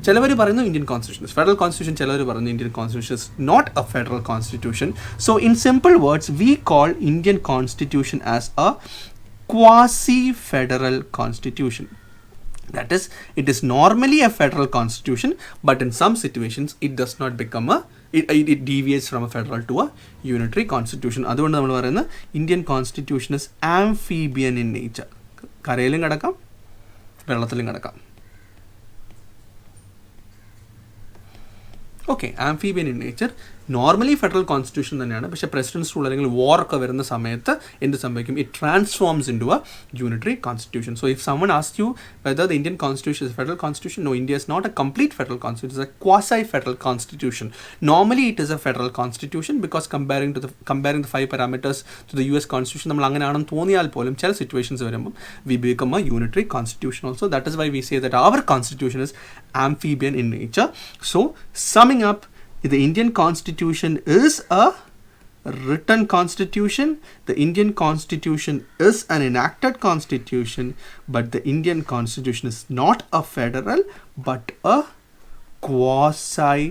ചിലവർ പറയുന്നു ഇന്ത്യൻ കോൺസ്റ്റിറ്റ്യൂഷൻ ഫെഡറൽ കോൺസ്റ്റിറ്റ്യൂഷൻ, ചിലവർ പറയുന്നു Indian constitution is not a federal constitution. So in simple words we call Indian constitution as a quasi-federal constitution. That is, it is normally a federal constitution, but in some situations it does not become it deviates from a federal to a unitary constitution. അതുകൊണ്ട് നമ്മൾ പറയുന്നത് Indian constitution is amphibian in nature. കരയിലും കിടക്കാം, വെള്ളത്തിലും കിടക്കാം. Okay, amphibian in nature. Normally federal constitution തന്നെയാണ്. പക്ഷേ പ്രസിഡൻസ് റൂൾ അല്ലെങ്കിൽ വാർ ഒക്കെ വരുന്ന സമയത്ത് എന്ത് സംഭവിക്കും? It transforms into a unitary constitution. So if someone asks you whether the Indian constitution is a federal constitution, no, India is not a complete federal constitution, it is a quasi-federal constitution. Normally it is a federal constitution because comparing the 5 parameters to the US constitution, നമ്മൾ അങ്ങനെയാണെന്ന് തോന്നിയാൽ പോലും ചില സിറ്റുവേഷൻസ് വരുമ്പോൾ we become a unitary constitution also. That is why we say that our constitution is amphibian in nature. So summing up, the Indian constitution is a written constitution. The Indian constitution is an enacted constitution, but the Indian constitution is not a federal but a quasi-federal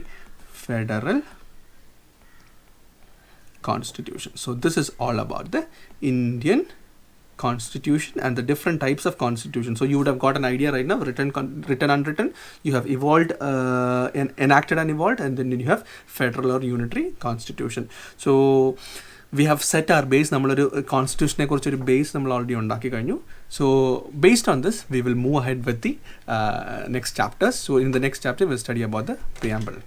constitution. So this is all about the Indian constitution and the different types of constitution. So you would have got an idea right now, written, unwritten, you have evolved, enacted and evolved, and then you have federal or unitary constitution. So we have set our base. നമ്മളൊരു കോൺസ്റ്റിറ്റ്യൂഷനെ കുറിച്ചൊരു ബേസ് നമ്മൾ ഓൾറെഡി ഉണ്ടാക്കി കഴിഞ്ഞു. So based on this we will move ahead with the next chapters. So in the next chapter we'll study about the preamble.